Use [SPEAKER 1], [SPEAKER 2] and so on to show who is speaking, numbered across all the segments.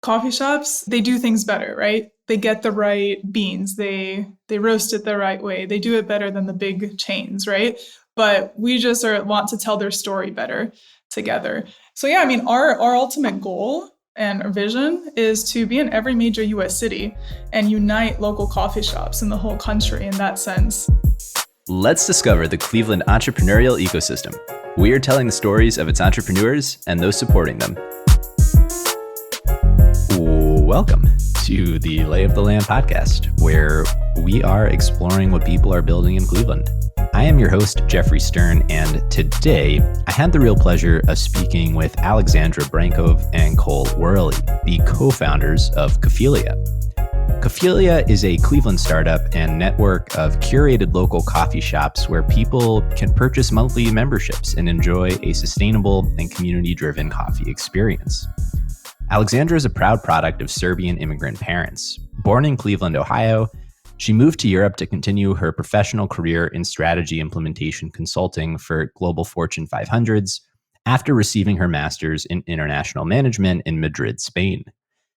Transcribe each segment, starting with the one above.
[SPEAKER 1] coffee shops, they do things better, right? They get the right beans. They roast it the right way. They do it better than the big chains, right? But we just want to tell their story better together. So yeah, I mean, our ultimate goal and our vision is to be in every major US city and unite local coffee shops in the whole country in that sense.
[SPEAKER 2] Let's discover the Cleveland entrepreneurial ecosystem. We are telling the stories of its entrepreneurs and those supporting them. Welcome to the Lay of the Land podcast, where we are exploring what people are building in Cleveland. I am your host, Jeffrey Stern, and today I had the real pleasure of speaking with Aleksandra Brankov and Cole Worley, the co-founders of Cafilia. Cafilia is a Cleveland startup and network of curated local coffee shops where people can purchase monthly memberships and enjoy a sustainable and community-driven coffee experience. Aleksandra is a proud product of Serbian immigrant parents. Born in Cleveland, Ohio, she moved to Europe to continue her professional career in strategy implementation consulting for global Fortune 500s after receiving her master's in international management in Madrid, Spain.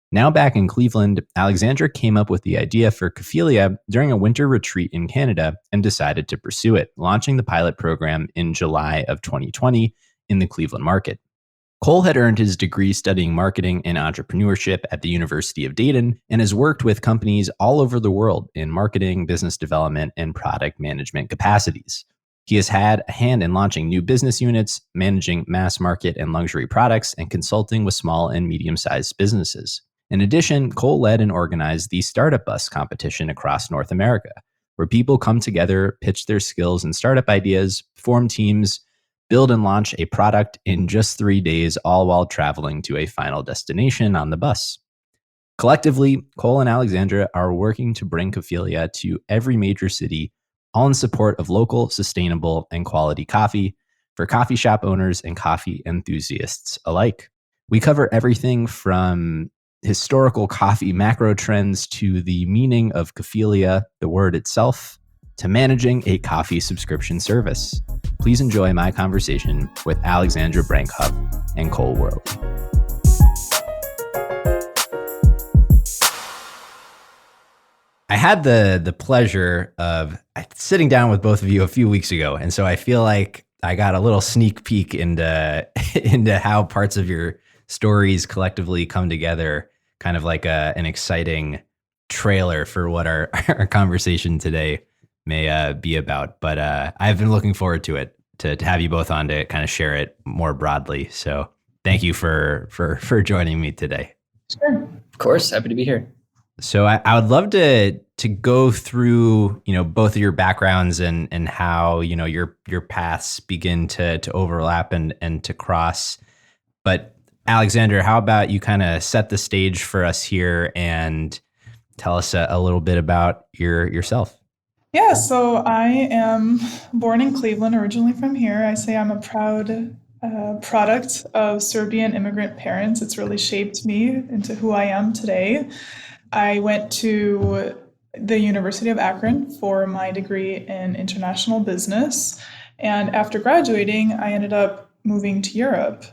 [SPEAKER 2] Now back in Cleveland, Aleksandra came up with the idea for Cafilia during a winter retreat in Canada and decided to pursue it, launching the pilot program in July of 2020 in the Cleveland market. Cole had earned his degree studying marketing and entrepreneurship at the University of Dayton and has worked with companies all over the world in marketing, business development, and product management capacities. He has had a hand in launching new business units, managing mass market and luxury products, and consulting with small and medium-sized businesses. In addition, Cole led and organized the StartupBus competition across North America, where people come together, pitch their skills and startup ideas, form teams, build and launch a product in just 3 days, all while traveling to a final destination on the bus. Collectively, Cole and Aleksandra are working to bring Cafilia to every major city, all in support of local, sustainable, and quality coffee for coffee shop owners and coffee enthusiasts alike. We cover everything from historical coffee macro trends to the meaning of Cafilia, the word itself, to managing a coffee subscription service. Please enjoy my conversation with Aleksandra Brankov and Cole Worley. I had the pleasure of sitting down with both of you a few weeks ago, and so I feel like I got a little sneak peek into how parts of your stories collectively come together, kind of like an exciting trailer for what our conversation today may be about. But I've been looking forward to it, to have you both on to kind of share it more broadly. So thank you for joining me today.
[SPEAKER 3] Sure. Of course. Happy to be here.
[SPEAKER 2] So I would love to go through, both of your backgrounds and how, your paths begin to overlap and to cross. But Aleksandra, how about you kind of set the stage for us here and tell us a little bit about yourself?
[SPEAKER 1] Yeah, so I am born in Cleveland, originally from here. I say I'm a proud product of Serbian immigrant parents. It's really shaped me into who I am today. I went to the University of Akron for my degree in international business. And after graduating, I ended up moving to Europe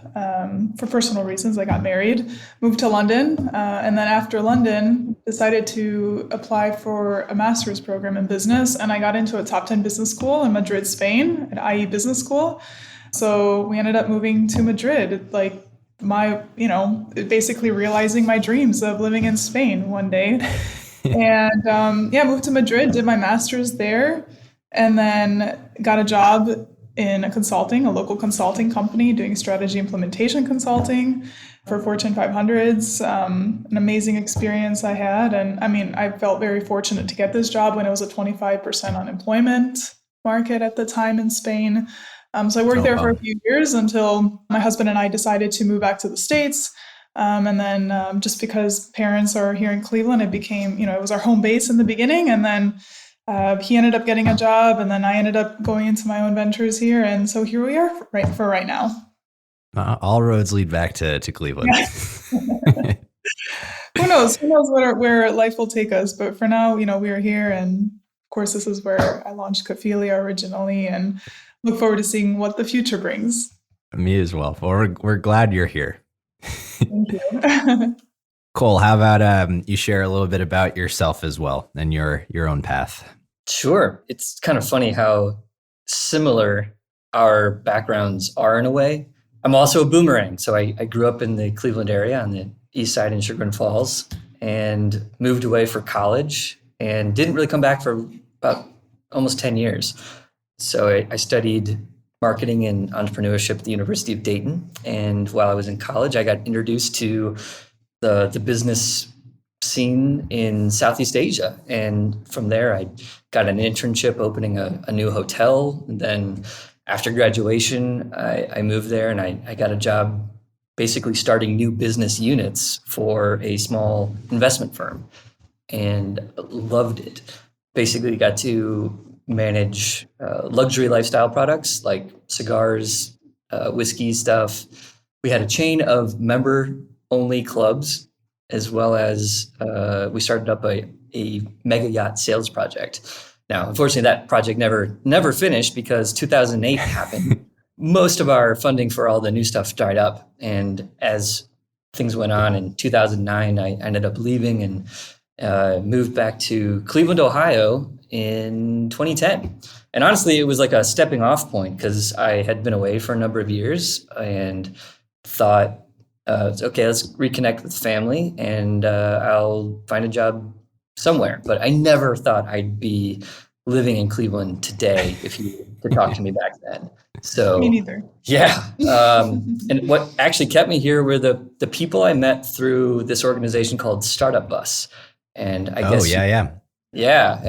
[SPEAKER 1] for personal reasons. I got married, moved to London, and then after London, decided to apply for a master's program in business. And I got into a top 10 business school in Madrid, Spain, at IE Business School. So we ended up moving to Madrid, like basically realizing my dreams of living in Spain one day. And moved to Madrid, did my master's there, and then got a job in a local consulting company doing strategy implementation consulting for Fortune 500s. An amazing experience I had. And I felt very fortunate to get this job when it was a 25% unemployment market at the time in Spain. So I worked there for a few years until my husband and I decided to move back to the States. And then just because parents are here in Cleveland, it became, it was our home base in the beginning. And then he ended up getting a job, and then I ended up going into my own ventures here. And so here we are right now.
[SPEAKER 2] All roads lead back to Cleveland.
[SPEAKER 1] Yeah. Who knows where life will take us. But for now, we are here. And of course, this is where I launched Cafilia originally, and look forward to seeing what the future brings.
[SPEAKER 2] Me as well. Well, we're glad you're here.
[SPEAKER 1] Thank you.
[SPEAKER 2] Cole, how about you share a little bit about yourself as well and your own path?
[SPEAKER 3] Sure. It's kind of funny how similar our backgrounds are in a way. I'm also a boomerang. So I grew up in the Cleveland area on the east side in Sugar and Falls and moved away for college and didn't really come back for about almost 10 years. So I studied marketing and entrepreneurship at the University of Dayton. And while I was in college, I got introduced to the business scene in Southeast Asia. And from there, I got an internship opening a new hotel. And then after graduation, I moved there and I got a job basically starting new business units for a small investment firm and loved it. Basically got to manage luxury lifestyle products like cigars, whiskey stuff. We had a chain of member-only clubs, as well as we started up a mega yacht sales project. Now, unfortunately, that project never finished because 2008 happened. Most of our funding for all the new stuff dried up. And as things went on in 2009, I ended up leaving and moved back to Cleveland, Ohio in 2010. And honestly, it was like a stepping off point because I had been away for a number of years and thought, okay, let's reconnect with family and I'll find a job somewhere. But I never thought I'd be living in Cleveland today if you could talk to me back then. So
[SPEAKER 1] Me neither.
[SPEAKER 3] yeah. And what actually kept me here were the people I met through this organization called StartupBus. And I guess yeah.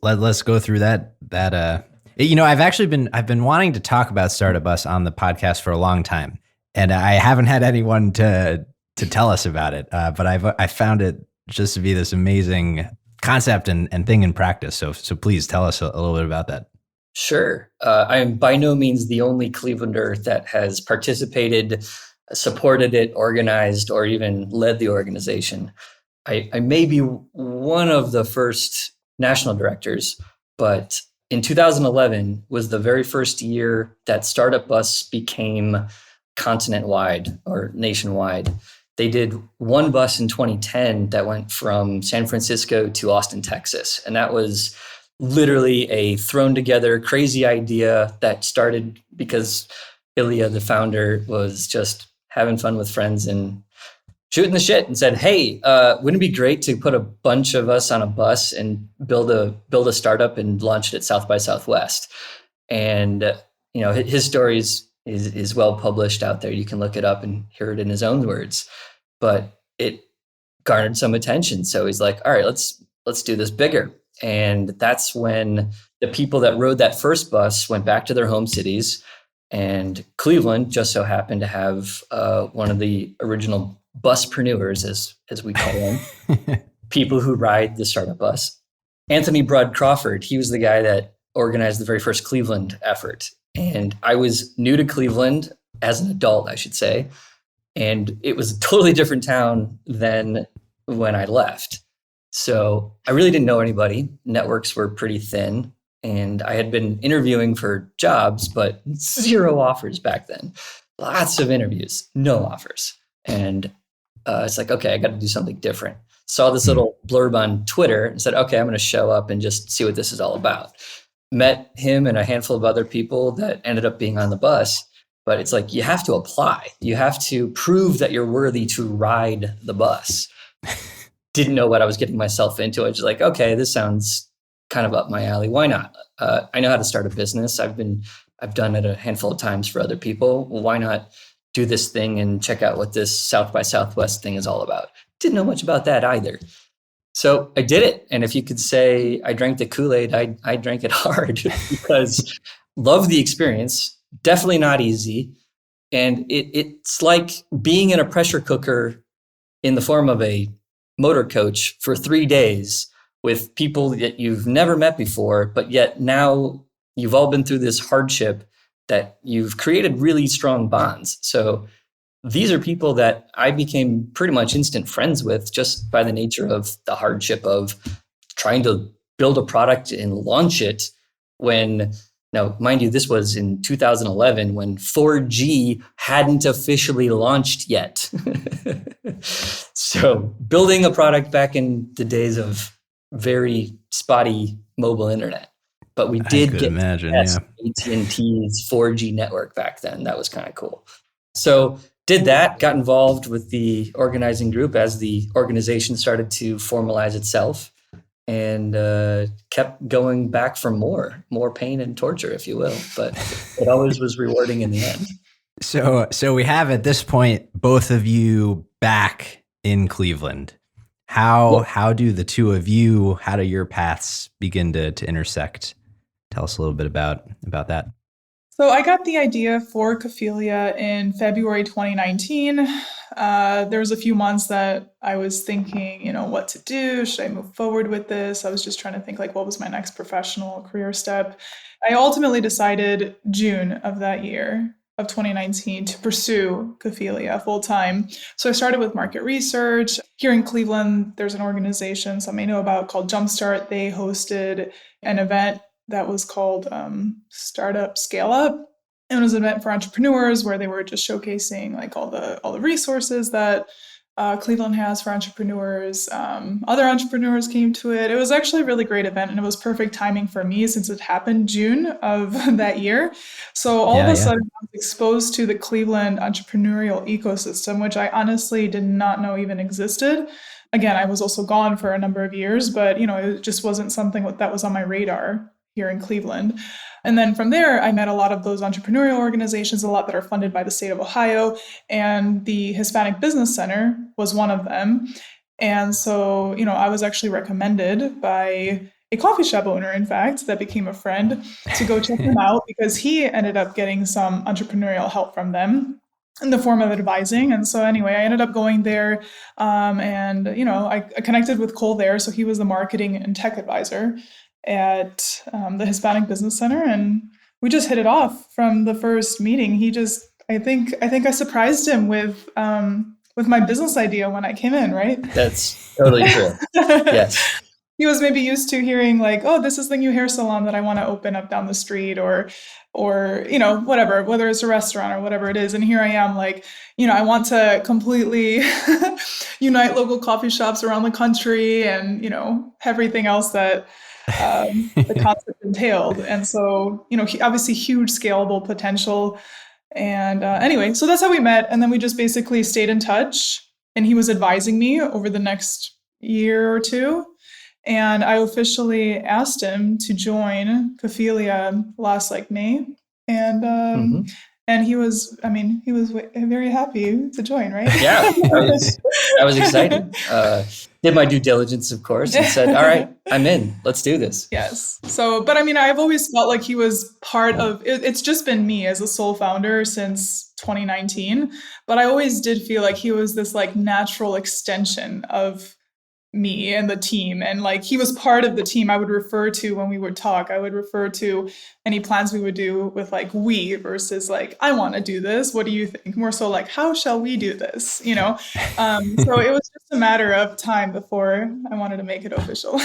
[SPEAKER 2] Let's go through that. I've been wanting to talk about StartupBus on the podcast for a long time, and I haven't had anyone to tell us about it. But I found it just to be this amazing concept and thing in practice. So please tell us a little bit about that.
[SPEAKER 3] Sure. I am by no means the only Clevelander that has participated, supported it, organized, or even led the organization. I may be one of the first national directors, but in 2011 was the very first year that StartupBus became continent-wide or nationwide. They did one bus in 2010 that went from San Francisco to Austin, Texas. And that was literally a thrown together crazy idea that started because Ilya, the founder, was just having fun with friends and shooting the shit and said, hey, wouldn't it be great to put a bunch of us on a bus and build a startup and launch it at South by Southwest? And his story is well published out there. You can look it up and hear it in his own words. But it garnered some attention. So he's like, all right, let's do this bigger. And that's when the people that rode that first bus went back to their home cities. And Cleveland just so happened to have one of the original buspreneurs, as we call them, people who ride the startup bus. Anthony Broad Crawford, he was the guy that organized the very first Cleveland effort. And I was new to Cleveland as an adult, I should say. And it was a totally different town than when I left. So I really didn't know anybody. Networks were pretty thin. And I had been interviewing for jobs, but 0 offers back then. Lots of interviews, no offers. And it's like, okay, I got to do something different. Saw this little blurb on Twitter and said, okay, I'm going to show up and just see what this is all about. Met him and a handful of other people that ended up being on the bus. But it's like, you have to apply. You have to prove that you're worthy to ride the bus. Didn't know what I was getting myself into. I was just like, okay, this sounds kind of up my alley. Why not? I know how to start a business. I've done it a handful of times for other people. Well, why not do this thing and check out what this South by Southwest thing is all about? Didn't know much about that either. So I did it. And if you could say I drank the Kool-Aid, I drank it hard because love the experience. Definitely not easy. And it's like being in a pressure cooker in the form of a motor coach for 3 days with people that you've never met before, but yet now you've all been through this hardship that you've created really strong bonds. So these are people that I became pretty much instant friends with just by the nature of the hardship of trying to build a product and launch it when Now, mind you, this was in 2011 when 4G hadn't officially launched yet. So building a product back in the days of very spotty mobile internet. But we did get AT&T's 4G network back then. That was kind of cool. So did that, got involved with the organizing group as the organization started to formalize itself, and kept going back for more pain and torture, if you will. But it always was rewarding in the end.
[SPEAKER 2] So we have at this point both of you back in Cleveland. How do the two of you, how do your paths begin to intersect? Tell us a little bit about that.
[SPEAKER 1] So I got the idea for Cafilia in February 2019. There was a few months that I was thinking, what to do. Should I move forward with this? I was just trying to think what was my next professional career step. I ultimately decided June of that year of 2019 to pursue Cafilia full time. So I started with market research. Here in Cleveland, there's an organization some may know about called Jumpstart. They hosted an event that was called Startup Scale Up. And it was an event for entrepreneurs where they were just showcasing all the resources that Cleveland has for entrepreneurs. Other entrepreneurs came to it. It was actually a really great event, and it was perfect timing for me since it happened June of that year. So all of a sudden I was exposed to the Cleveland entrepreneurial ecosystem, which I honestly did not know even existed. Again, I was also gone for a number of years, but it just wasn't something that was on my radar here in Cleveland. And then from there, I met a lot of those entrepreneurial organizations, a lot that are funded by the state of Ohio, and the Hispanic Business Center was one of them. And so, I was actually recommended by a coffee shop owner, in fact, that became a friend, to go check them out because he ended up getting some entrepreneurial help from them in the form of advising. And so anyway, I ended up going there and I connected with Cole there. So he was the marketing and tech advisor at the Hispanic Business Center, and we just hit it off from the first meeting. I think I surprised him with my business idea when I came in, right?
[SPEAKER 3] That's totally true. Yes.
[SPEAKER 1] He was maybe used to hearing this is the new hair salon that I want to open up down the street or whatever, whether it's a restaurant or whatever it is. And here I am I want to completely unite local coffee shops around the country and, everything else that the concept entailed. And so, obviously huge scalable potential. And anyway, so that's how we met. And then we just basically stayed in touch, and he was advising me over the next year or two. And I officially asked him to join Cafilia last May. And and he was very happy to join, right?
[SPEAKER 3] Yeah, I was excited. Did my due diligence, of course, and said, all right, I'm in. Let's do this.
[SPEAKER 1] Yes. So, but I've always felt like he was part of it. It's just been me as a sole founder since 2019. But I always did feel like he was this natural extension of me and the team, and he was part of the team. I would refer to when we would talk, I would refer to any plans we would do with we versus I want to do this, what do you think, more so how shall we do this, so it was just a matter of time before I wanted to make it official.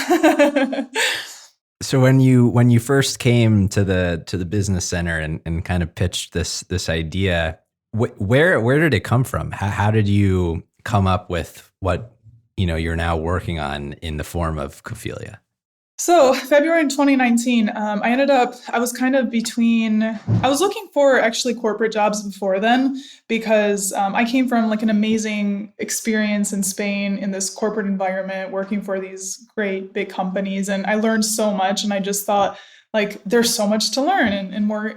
[SPEAKER 2] So when you first came to the business center and kind of pitched this idea, where did it come from? How did you come up with what you're now working on in the form of Cafilia?
[SPEAKER 1] So February in 2019, I was kind of I was looking for actually corporate jobs before then because I came from an amazing experience in Spain in this corporate environment, working for these great big companies. And I learned so much, and I just thought there's so much to learn and more,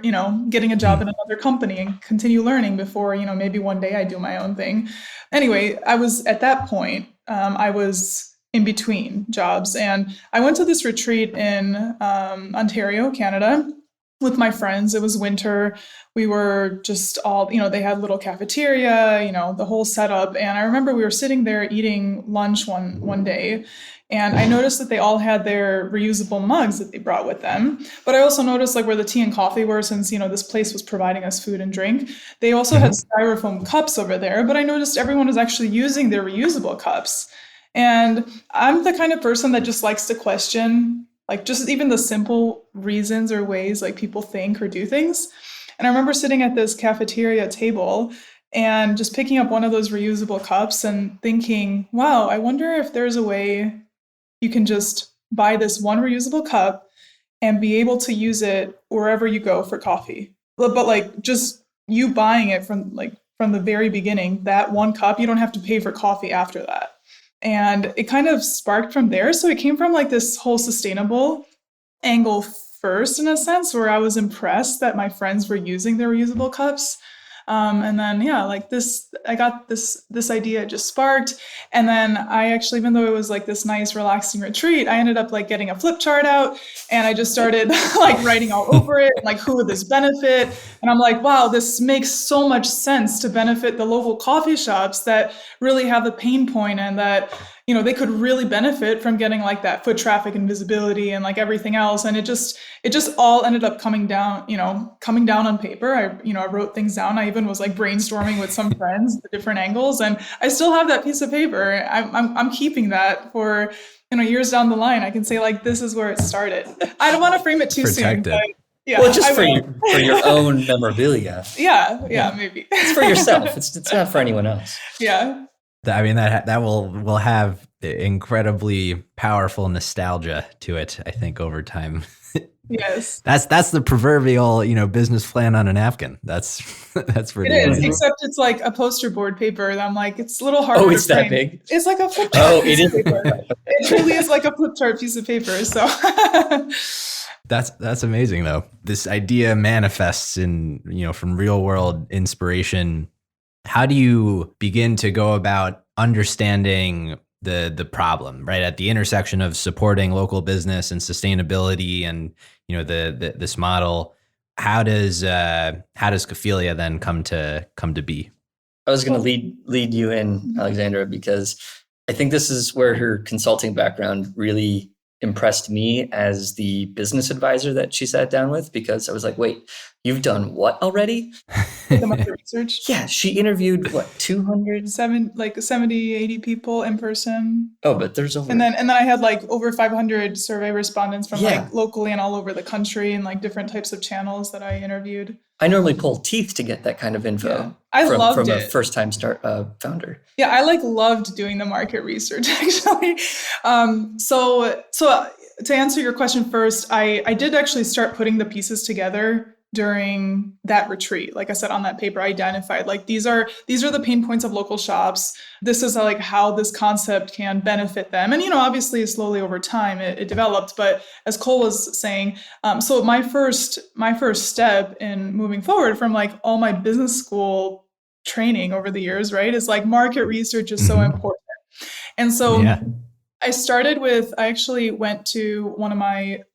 [SPEAKER 1] getting a job in another company and continue learning before, maybe one day I do my own thing. Anyway, I was at that point, I was in between jobs, and I went to this retreat in Ontario, Canada, with my friends. It was winter. We were just all, they had a little cafeteria, the whole setup. And I remember we were sitting there eating lunch one day, and I noticed that they all had their reusable mugs that they brought with them. But I also noticed where the tea and coffee were, since, this place was providing us food and drink. They also had styrofoam cups over there, but I noticed everyone was actually using their reusable cups. And I'm the kind of person that just likes to question like just even the simple reasons or ways like people think or do things. And I remember sitting at this cafeteria table and just picking up one of those reusable cups and thinking, wow, I wonder if there's a way you can just buy this one reusable cup and be able to use it wherever you go for coffee. But like just you buying it from the very beginning, that one cup, you don't have to pay for coffee after that. And it kind of sparked from there. So it came from like this whole sustainable angle first, in a sense, where I was impressed that my friends were using their reusable cups. And then, yeah, like this, I got this idea just sparked. And then I actually, even though it was like this nice, relaxing retreat, I ended up like getting a flip chart out and I just started like writing all over it, like who would this benefit? And I'm like, wow, this makes so much sense to benefit the local coffee shops that really have the pain point and that, you know, they could really benefit from getting like that foot traffic and visibility and like everything else. And it just all ended up coming down on paper. I wrote things down. I even was like brainstorming with some friends, the different angles, and I still have that piece of paper. I'm keeping that for, years down the line. I can say like, this is where it started. I don't want to frame it too soon, but yeah.
[SPEAKER 3] Well, just for your own memorabilia.
[SPEAKER 1] Yeah, maybe.
[SPEAKER 3] It's for yourself. It's not for anyone else.
[SPEAKER 1] Yeah.
[SPEAKER 2] I mean, that will have incredibly powerful nostalgia to it, I think, over time.
[SPEAKER 1] Yes.
[SPEAKER 2] That's the proverbial, business plan on a napkin. That's pretty
[SPEAKER 1] It is,
[SPEAKER 2] amazing.
[SPEAKER 1] except it's like a poster board paper. And I'm like, it's a little harder.
[SPEAKER 3] Oh, it's
[SPEAKER 1] to
[SPEAKER 3] that
[SPEAKER 1] frame.
[SPEAKER 3] big?
[SPEAKER 1] It's like a flip chart.
[SPEAKER 3] Oh, it is.
[SPEAKER 1] Paper. It truly is like a flip chart piece of paper. So
[SPEAKER 2] That's amazing, though. This idea manifests in, from real world inspiration. How do you begin to go about understanding the problem, right, at the intersection of supporting local business and sustainability and this model? How does Cafilia then come to be?
[SPEAKER 3] I was going to lead you in, Aleksandra, because I think this is where her consulting background really impressed me as the business advisor that she sat down with, because I was like, wait, you've done what already?
[SPEAKER 1] The market research.
[SPEAKER 3] Yeah, she interviewed 200?
[SPEAKER 1] 70, 80 people in person.
[SPEAKER 3] Oh, but there's over.
[SPEAKER 1] And then I had like over 500 survey respondents from
[SPEAKER 3] Yeah.
[SPEAKER 1] like locally and all over the country and like different types of channels that I interviewed.
[SPEAKER 3] I normally pull teeth to get that kind of info.
[SPEAKER 1] Yeah. I loved
[SPEAKER 3] from a
[SPEAKER 1] it.
[SPEAKER 3] first-time founder.
[SPEAKER 1] Yeah, I loved doing the market research actually. So to answer your question first, I did actually start putting the pieces together during that retreat. Like I said, on that paper, I identified like these are the pain points of local shops. This is like how this concept can benefit them. And obviously slowly over time it developed. But as Cole was saying, so my first step in moving forward from like all my business school training over the years, right, is like market research is so important. And so I actually went to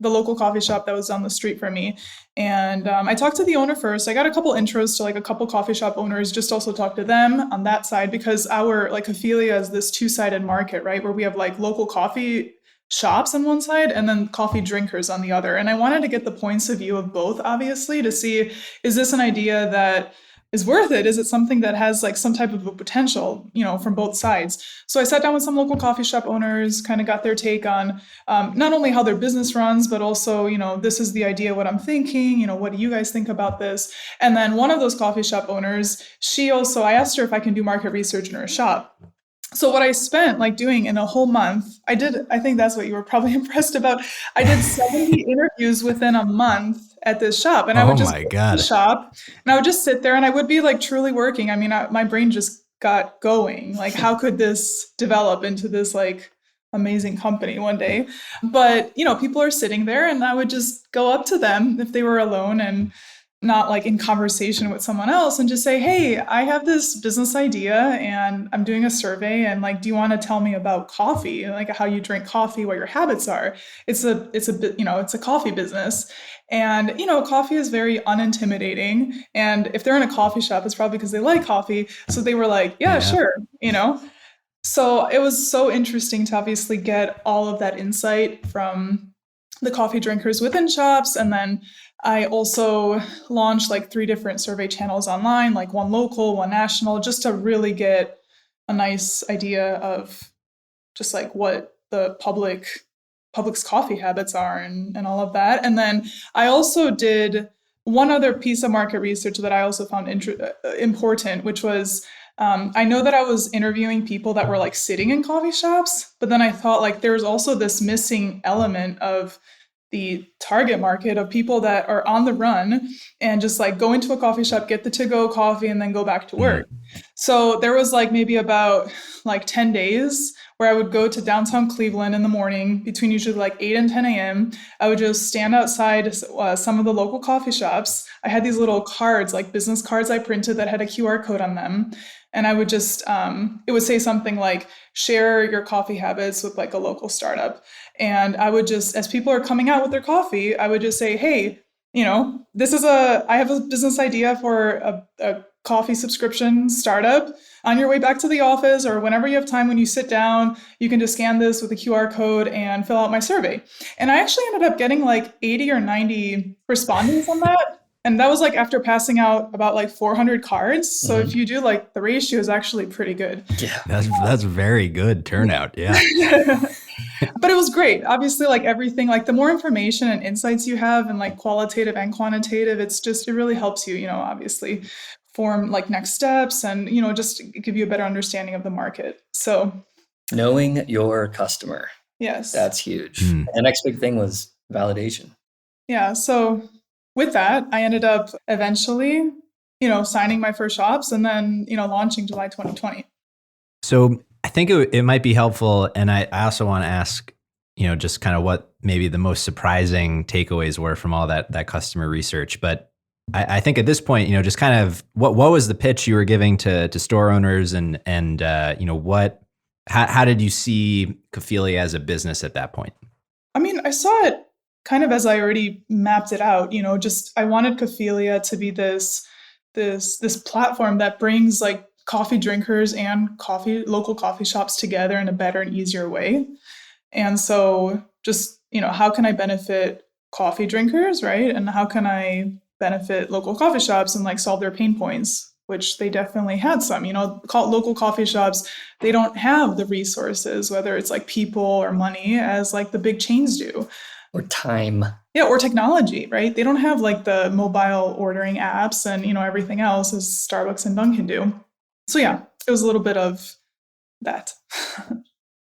[SPEAKER 1] the local coffee shop that was on the street from me. And I talked to the owner first. I got a couple intros to like a couple coffee shop owners, just also talk to them on that side, because our like Cafilia is this two-sided market, right, where we have like local coffee shops on one side and then coffee drinkers on the other. And I wanted to get the points of view of both, obviously, to see, is this an idea that is worth it? Is it something that has like some type of a potential, from both sides? So I sat down with some local coffee shop owners, kind of got their take on not only how their business runs, but also, this is the idea, what I'm thinking, what do you guys think about this? And then one of those coffee shop owners, I asked her if I can do market research in her shop. So what I spent like doing in a whole month, I think that's what you were probably impressed about. I did 70 interviews within a month at this shop. And I would just go to the shop and I would just sit there and I would be like truly working. I mean, my brain just got going. Like, how could this develop into this like amazing company one day? But, people are sitting there and I would just go up to them if they were alone and not like in conversation with someone else and just say, hey, I have this business idea and I'm doing a survey and like, do you want to tell me about coffee? Like how you drink coffee, what your habits are. It's a coffee business. And, coffee is very unintimidating. And if they're in a coffee shop, it's probably because they like coffee. So they were like, yeah, sure. So it was so interesting to obviously get all of that insight from the coffee drinkers within shops. And then I also launched like 3 different survey channels online, like one local, one national, just to really get a nice idea of just like what the public public's coffee habits are and all of that. And then I also did one other piece of market research that I also found important, which was I know that I was interviewing people that were like sitting in coffee shops, but then I thought like there's also this missing element of the target market of people that are on the run and just like go into a coffee shop, get the to-go coffee, and then go back to work. So there was like maybe about like 10 days where I would go to downtown Cleveland in the morning between usually like 8 and 10 a.m. I would just stand outside some of the local coffee shops. I had these little cards, like business cards I printed that had a QR code on them. And I would just, it would say something like, share your coffee habits with like a local startup. And I would just, as people are coming out with their coffee, I would just say, hey, I have a business idea for a coffee subscription startup. On your way back to the office or whenever you have time, when you sit down, you can just scan this with a QR code and fill out my survey. And I actually ended up getting like 80 or 90 respondents on that. And that was like after passing out about like 400 cards. So if you do like the ratio is actually pretty good.
[SPEAKER 2] Yeah, that's very good turnout. Yeah.
[SPEAKER 1] But it was great. Obviously, like everything, like the more information and insights you have and like qualitative and quantitative, it really helps you, obviously form like next steps and, just give you a better understanding of the market. So
[SPEAKER 3] knowing your customer.
[SPEAKER 1] Yes.
[SPEAKER 3] That's huge. The next big thing was validation.
[SPEAKER 1] Yeah. So with that, I ended up eventually, signing my first shops and then, launching July 2020.
[SPEAKER 2] So I think it might be helpful. And I also want to ask, just kind of what maybe the most surprising takeaways were from all that customer research. But I think at this point, just kind of what was the pitch you were giving to store owners and how did you see Cafilia as a business at that point?
[SPEAKER 1] I mean, I saw it kind of as I already mapped it out, I wanted Cafilia to be this platform that brings like coffee drinkers and local coffee shops together in a better and easier way. And so just, how can I benefit coffee drinkers, right? And how can I benefit local coffee shops and like solve their pain points, which they definitely had some, local coffee shops, they don't have the resources, whether it's like people or money as like the big chains do.
[SPEAKER 3] Or time.
[SPEAKER 1] Yeah, or technology, right? They don't have like the mobile ordering apps and, everything else as Starbucks and Dunkin' do. So yeah, it was a little bit of that.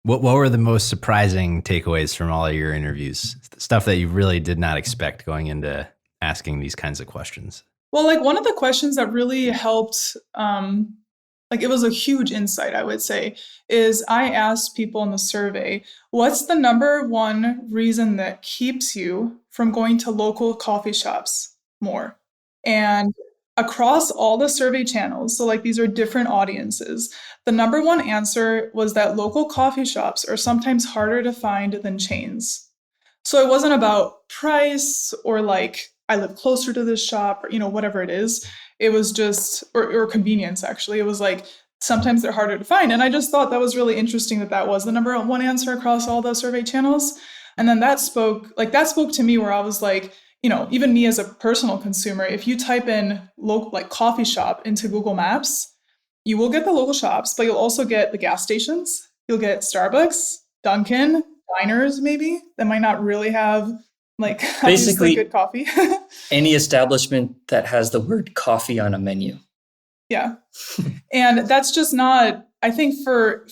[SPEAKER 2] What were the most surprising takeaways from all of your interviews? Stuff that you really did not expect going into asking these kinds of questions?
[SPEAKER 1] Well, like one of the questions that really helped, it was a huge insight, I would say, is I asked people in the survey, what's the number one reason that keeps you from going to local coffee shops more? And across all the survey channels, so like these are different audiences, the number one answer was that local coffee shops are sometimes harder to find than chains. So it wasn't about price or like, I live closer to this shop or, whatever it is. It was just, or convenience, actually. It was like, sometimes they're harder to find. And I just thought that was really interesting that was the number one answer across all the survey channels. And then that spoke to me where I was like, even me as a personal consumer, if you type in local, like coffee shop into Google Maps, you will get the local shops, but you'll also get the gas stations. You'll get Starbucks, Dunkin', diners maybe that might not really have like
[SPEAKER 3] basically
[SPEAKER 1] good coffee.
[SPEAKER 3] Any establishment that has the word coffee on a menu.
[SPEAKER 1] Yeah. And that's just not, I think for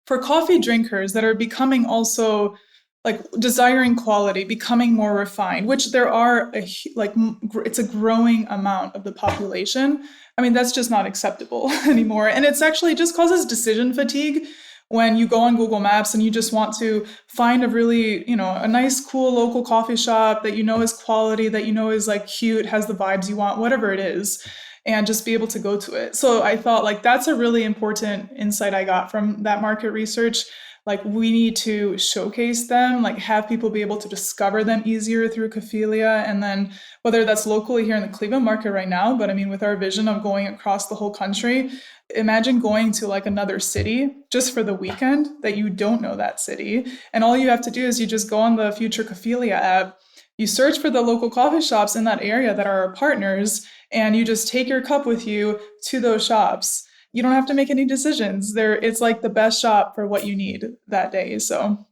[SPEAKER 1] coffee drinkers that are becoming also like desiring quality, becoming more refined, which there are it's a growing amount of the population. I mean, that's just not acceptable anymore. And it's actually just causes decision fatigue when you go on Google Maps and you just want to find a really, a nice, cool local coffee shop that is quality, that is like cute, has the vibes you want, whatever it is, and just be able to go to it. So I thought like that's a really important insight I got from that market research. Like we need to showcase them, like have people be able to discover them easier through Cafilia. And then whether that's locally here in the Cleveland market right now, but I mean, with our vision of going across the whole country, imagine going to like another city just for the weekend that you don't know that city. And all you have to do is you just go on the Future Cafilia app, you search for the local coffee shops in that area that are our partners, and you just take your cup with you to those shops. You don't have to make any decisions. It's like the best shop for what you need that day. So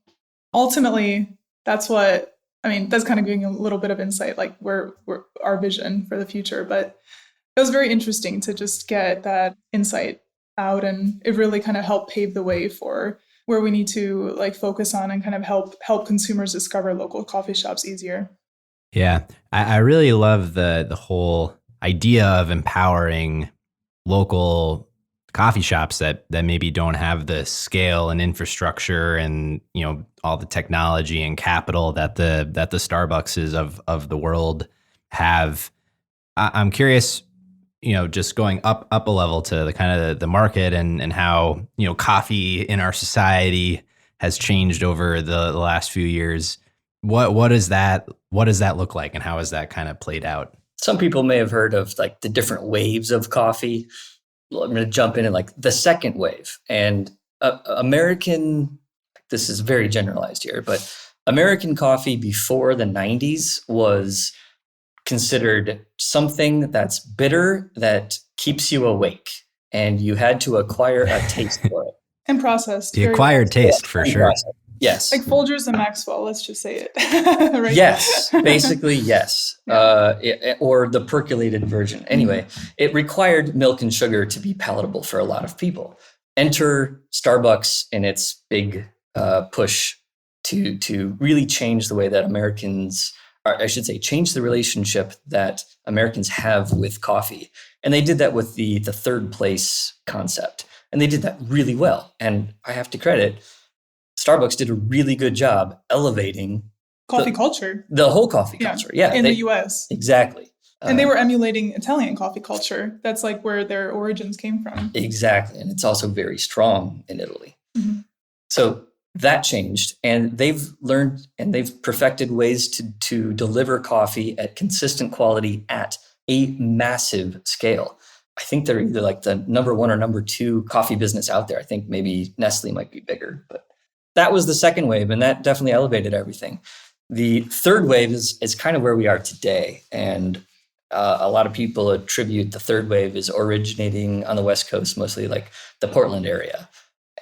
[SPEAKER 1] ultimately, that's what, I mean, that's kind of giving a little bit of insight, like where our vision for the future. But it was very interesting to just get that insight out, and it really kind of helped pave the way for where we need to like focus on and kind of help consumers discover local coffee shops easier.
[SPEAKER 2] Yeah, I really love the whole idea of empowering local coffee shops that maybe don't have the scale and infrastructure and all the technology and capital that the Starbucks of the world have. I'm curious, just going up a level to the kind of the market and how coffee in our society has changed over the last few years. What does that look like, and how has that kind of played out?
[SPEAKER 3] Some people may have heard of like the different waves of coffee. I'm going to jump in like the second wave. And American, this is very generalized here, but American coffee before the 90s was considered something that's bitter, that keeps you awake, and you had to acquire a taste for it.
[SPEAKER 1] And processed.
[SPEAKER 2] The acquired taste, for sure.
[SPEAKER 3] Processed. Yes.
[SPEAKER 1] Like Folgers and Maxwell, let's just say it. Right?
[SPEAKER 3] Yes, basically, yes. Yeah. Or the percolated version. Anyway, it required milk and sugar to be palatable for a lot of people. Enter Starbucks in its big push to really change the way that Americans, or I should say, change the relationship that Americans have with coffee. And they did that with the third place concept. And they did that really well. And I have to credit, Starbucks did a really good job elevating
[SPEAKER 1] coffee culture.
[SPEAKER 3] The whole coffee culture. Yeah.
[SPEAKER 1] In the US.
[SPEAKER 3] Exactly.
[SPEAKER 1] And they were emulating Italian coffee culture. That's like where their origins came from.
[SPEAKER 3] Exactly. And it's also very strong in Italy.
[SPEAKER 1] Mm-hmm.
[SPEAKER 3] So that changed, and they've learned and they've perfected ways to deliver coffee at consistent quality at a massive scale. I think they're either like the number one or number two coffee business out there. I think maybe Nestle might be bigger, but that was the second wave, and that definitely elevated everything. The third wave is kind of where we are today, and a lot of people attribute the third wave is originating on the West Coast, mostly like the Portland area,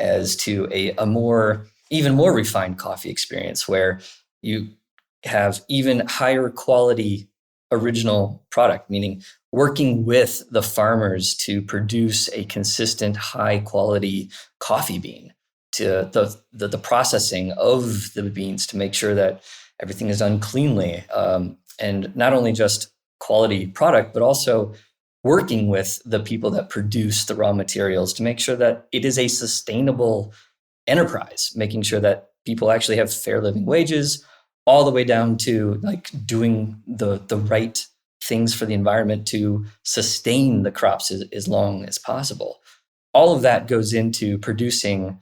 [SPEAKER 3] as to even more refined coffee experience where you have even higher quality original product, meaning working with the farmers to produce a consistent high quality coffee bean, to the processing of the beans to make sure that everything is done cleanly, and not only just quality product, but also working with the people that produce the raw materials to make sure that it is a sustainable enterprise, making sure that people actually have fair living wages, all the way down to like doing the right things for the environment to sustain the crops as long as possible. All of that goes into producing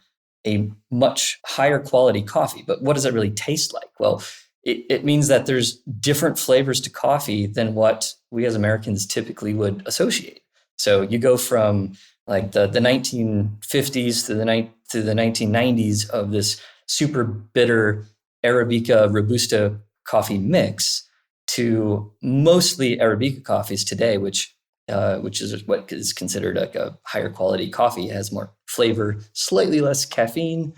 [SPEAKER 3] a much higher quality coffee. But what does it really taste like? Well, it means that there's different flavors to coffee than what we as Americans typically would associate. So you go from like the 1950s to the 1990s of this super bitter Arabica Robusta coffee mix to mostly Arabica coffees today, which is what is considered like a higher quality coffee. It has more flavor, slightly less caffeine.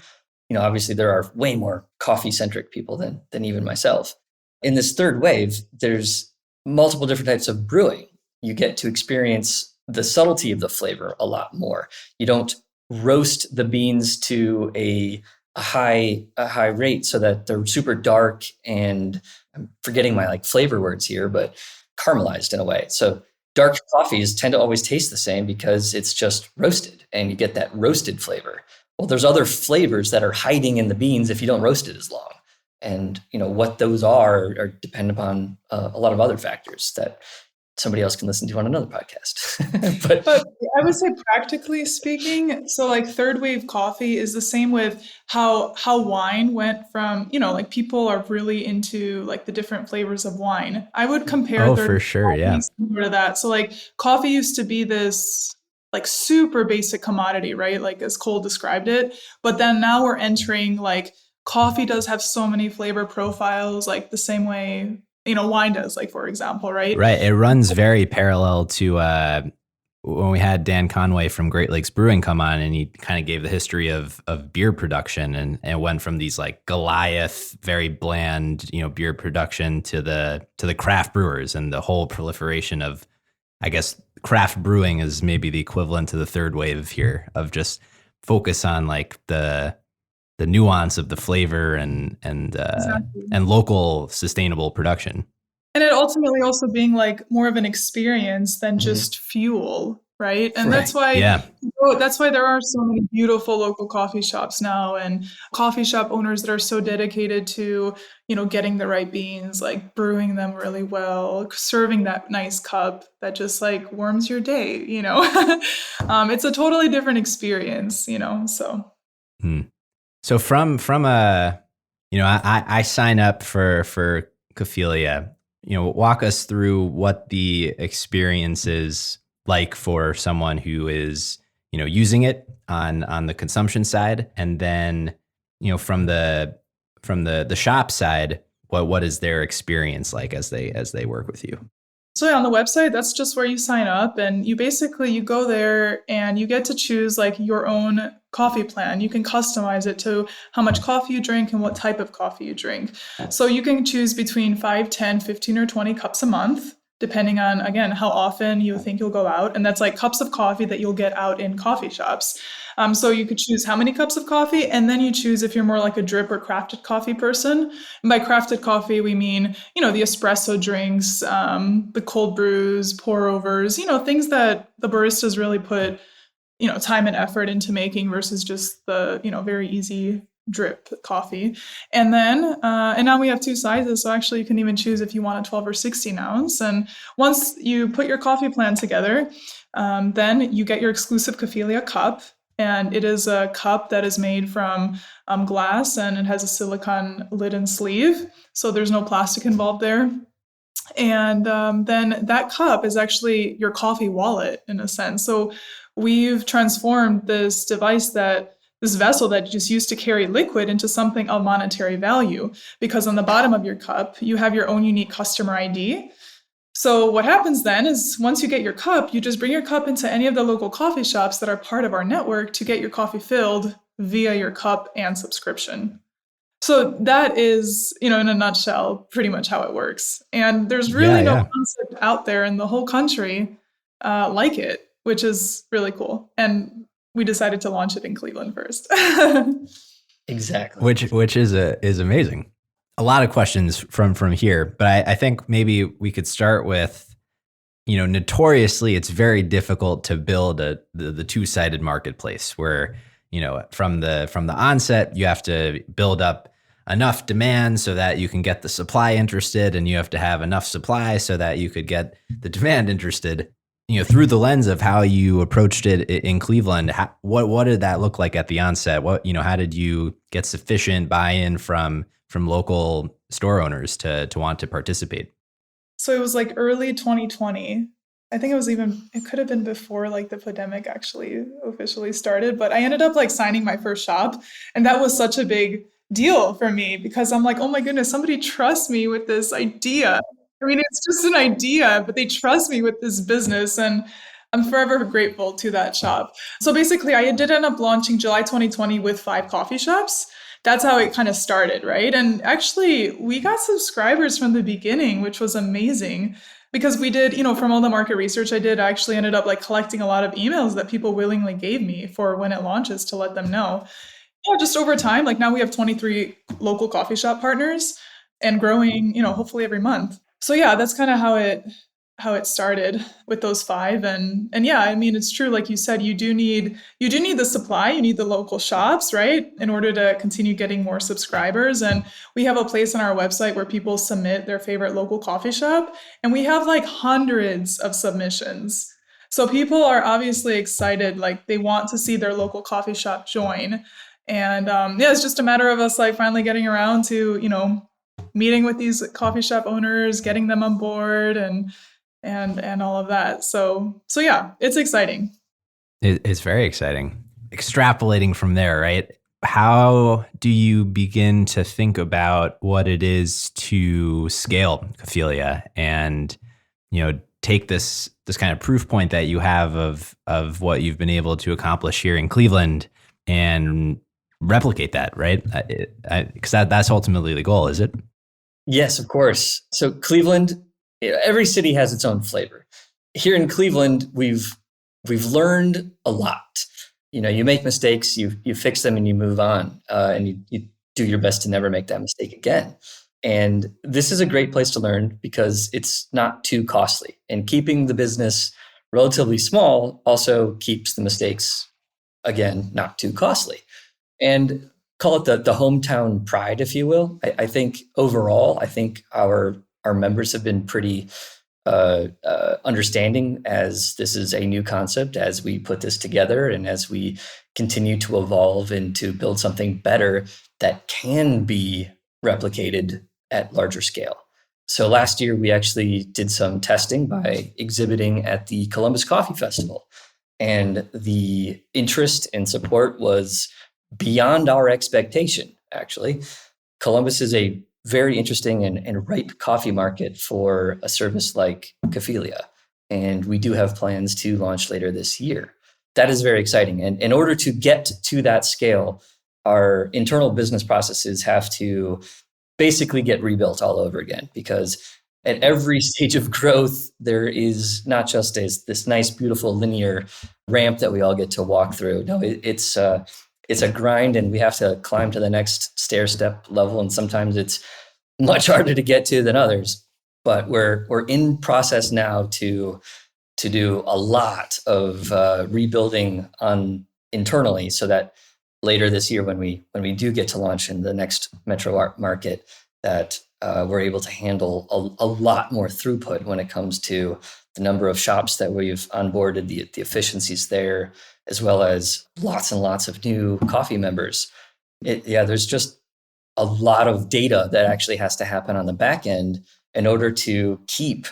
[SPEAKER 3] Obviously there are way more coffee-centric people than even myself. In this third wave, there's multiple different types of brewing. You get to experience the subtlety of the flavor a lot more. You don't roast the beans to a high rate so that they're super dark, and I'm forgetting my like flavor words here, but caramelized in a way. So dark coffees tend to always taste the same because it's just roasted and you get that roasted flavor. Well, there's other flavors that are hiding in the beans if you don't roast it as long. And what those are depend upon a lot of other factors that somebody else can listen to on another podcast. but
[SPEAKER 1] I would say, practically speaking, so like third wave coffee is the same with how wine went from, like people are really into like the different flavors of wine. I would compare
[SPEAKER 2] third
[SPEAKER 1] for
[SPEAKER 2] sure, yeah,
[SPEAKER 1] similar to that. So like coffee used to be this like super basic commodity, right? Like as Cole described it. But then now we're entering like coffee does have so many flavor profiles, like the same way, wine does, like for example, right?
[SPEAKER 2] Right. It runs very parallel to when we had Dan Conway from Great Lakes Brewing come on, and he kind of gave the history of beer production, and went from these like Goliath, very bland, beer production to the craft brewers and the whole proliferation of, I guess, craft brewing is maybe the equivalent to the third wave here of just focus on like the nuance of the flavor
[SPEAKER 1] Exactly.
[SPEAKER 2] and local sustainable production.
[SPEAKER 1] And it ultimately also being like more of an experience than
[SPEAKER 3] Mhm.
[SPEAKER 1] just fuel, right? And
[SPEAKER 2] Right.
[SPEAKER 1] that's why
[SPEAKER 2] Yeah.
[SPEAKER 1] that's why there are so many beautiful local coffee shops now, and coffee shop owners that are so dedicated to, getting the right beans, like brewing them really well, serving that nice cup that just like warms your day. It's a totally different experience, so.
[SPEAKER 2] Hmm. So from a, I sign up for Cafilia. Walk us through what the experience is like for someone who is, using it on the consumption side, and then, from the shop side, what is their experience like as they work with you?
[SPEAKER 1] So yeah, on the website, that's just where you sign up, and you go there and you get to choose like your own coffee plan. You can customize it to how much coffee you drink and what type of coffee you drink. So you can choose between 5, 10, 15, or 20 cups a month, depending on, again, how often you think you'll go out. And that's like cups of coffee that you'll get out in coffee shops. So you could choose how many cups of coffee, and then you choose if you're more like a drip or crafted coffee person. And by crafted coffee, we mean, the espresso drinks, the cold brews, pour overs, things that the baristas really put, time and effort into making versus just the, very easy drip coffee. And then, and now we have 2 sizes. So actually you can even choose if you want a 12 or 16 ounce. And once you put your coffee plan together, then you get your exclusive Cafilia cup. And it is a cup that is made from glass, and it has a silicone lid and sleeve. So there's no plastic involved there. And then that cup is actually your coffee wallet in a sense. So we've transformed this vessel that you just used to carry liquid into something of monetary value, because on the bottom of your cup, you have your own unique customer ID. So what happens then is once you get your cup, you just bring your cup into any of the local coffee shops that are part of our network to get your coffee filled via your cup and subscription. So that is, in a nutshell, pretty much how it works. And there's really no concept out there in the whole country like it, which is really cool. And we decided to launch it in Cleveland first.
[SPEAKER 3] Exactly.
[SPEAKER 2] Which is amazing. A lot of questions from here, but I think maybe we could start with, notoriously it's very difficult to build the two-sided marketplace where, from the onset, you have to build up enough demand so that you can get the supply interested, and you have to have enough supply so that you could get the demand interested. Through the lens of how you approached it in Cleveland, what did that look like at the onset? How did you get sufficient buy-in from local store owners to want to participate?
[SPEAKER 1] So it was like early 2020. I think it could have been before like the pandemic actually officially started, but I ended up like signing my first shop. And that was such a big deal for me because I'm like, oh my goodness, somebody trusts me with this idea. I mean, it's just an idea, but they trust me with this business. And I'm forever grateful to that shop. So basically, I did end up launching July 2020 with 5 coffee shops. That's how it kind of started, right? And actually, we got subscribers from the beginning, which was amazing because we did, from all the market research I did, I actually ended up like collecting a lot of emails that people willingly gave me for when it launches to let them know. Yeah, just over time, like now we have 23 local coffee shop partners and growing, hopefully every month. So yeah, that's kind of how it started with those 5. And yeah, I mean, it's true. Like you said, you do need the supply, you need the local shops, right? In order to continue getting more subscribers. And we have a place on our website where people submit their favorite local coffee shop. And we have like hundreds of submissions. So people are obviously excited, like they want to see their local coffee shop join. And yeah, it's just a matter of us like finally getting around to, meeting with these coffee shop owners, getting them on board and all of that. So yeah, it's exciting.
[SPEAKER 2] It's very exciting. Extrapolating from there, right? How do you begin to think about what it is to scale Cafilia? And, take this kind of proof point that you have of what you've been able to accomplish here in Cleveland and replicate that, right? Because that's ultimately the goal, is it?
[SPEAKER 3] Yes, of course. So Cleveland, every city has its own flavor. Here in Cleveland, we've learned a lot. You make mistakes, you fix them, and you move on, and you do your best to never make that mistake again. And this is a great place to learn because it's not too costly. And keeping the business relatively small also keeps the mistakes, again, not too costly. And call it the hometown pride, if you will. I think overall, our members have been pretty understanding as this is a new concept, as we put this together and as we continue to evolve and to build something better that can be replicated at larger scale. So last year, we actually did some testing by exhibiting at the Columbus Coffee Festival. And the interest and support was beyond our expectation, actually. Columbus is a very interesting and ripe coffee market for a service like Cafilia. And we do have plans to launch later this year. That is very exciting. And in order to get to that scale, our internal business processes have to basically get rebuilt all over again, because at every stage of growth, there is not just this nice, beautiful linear ramp that we all get to walk through. No, it's a grind, and we have to climb to the next stair step level. And sometimes it's much harder to get to than others. But we're in process now to do a lot of rebuilding internally, so that later this year, when we do get to launch in the next metro market, that we're able to handle a lot more throughput when it comes to the number of shops that we've onboarded, the efficiencies there, as well as lots and lots of new coffee members. There's just a lot of data that actually has to happen on the back end in order to keep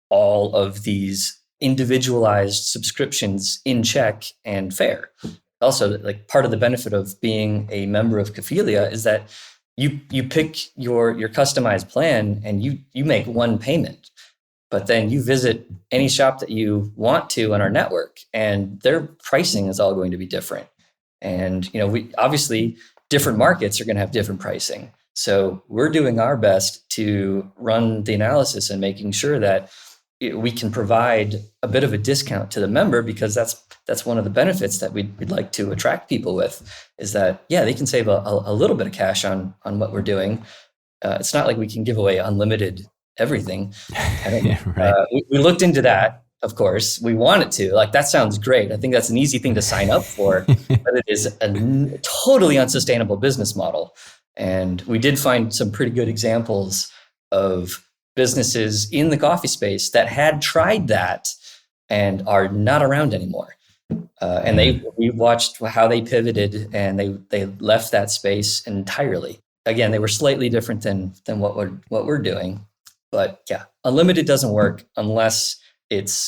[SPEAKER 3] all of these individualized subscriptions in check and fair. Also, like, part of the benefit of being a member of Cafilia is that you pick your customized plan and you make one payment, but then you visit any shop that you want to in our network, and their pricing is all going to be different. And we obviously, different markets are going to have different pricing. So we're doing our best to run the analysis and making sure that we can provide a bit of a discount to the member, because that's one of the benefits that we'd like to attract people with, is that, they can save a little bit of cash on what we're doing. It's not like we can give away unlimited everything.
[SPEAKER 2] Right.
[SPEAKER 3] We looked into that, of course. We wanted to. Like, that sounds great. I think that's an easy thing to sign up for, but it is a totally unsustainable business model. And we did find some pretty good examples of businesses in the coffee space that had tried that and are not around anymore. And we watched how they pivoted, and they left that space entirely. Again, they were slightly different than what we're doing. But unlimited doesn't work unless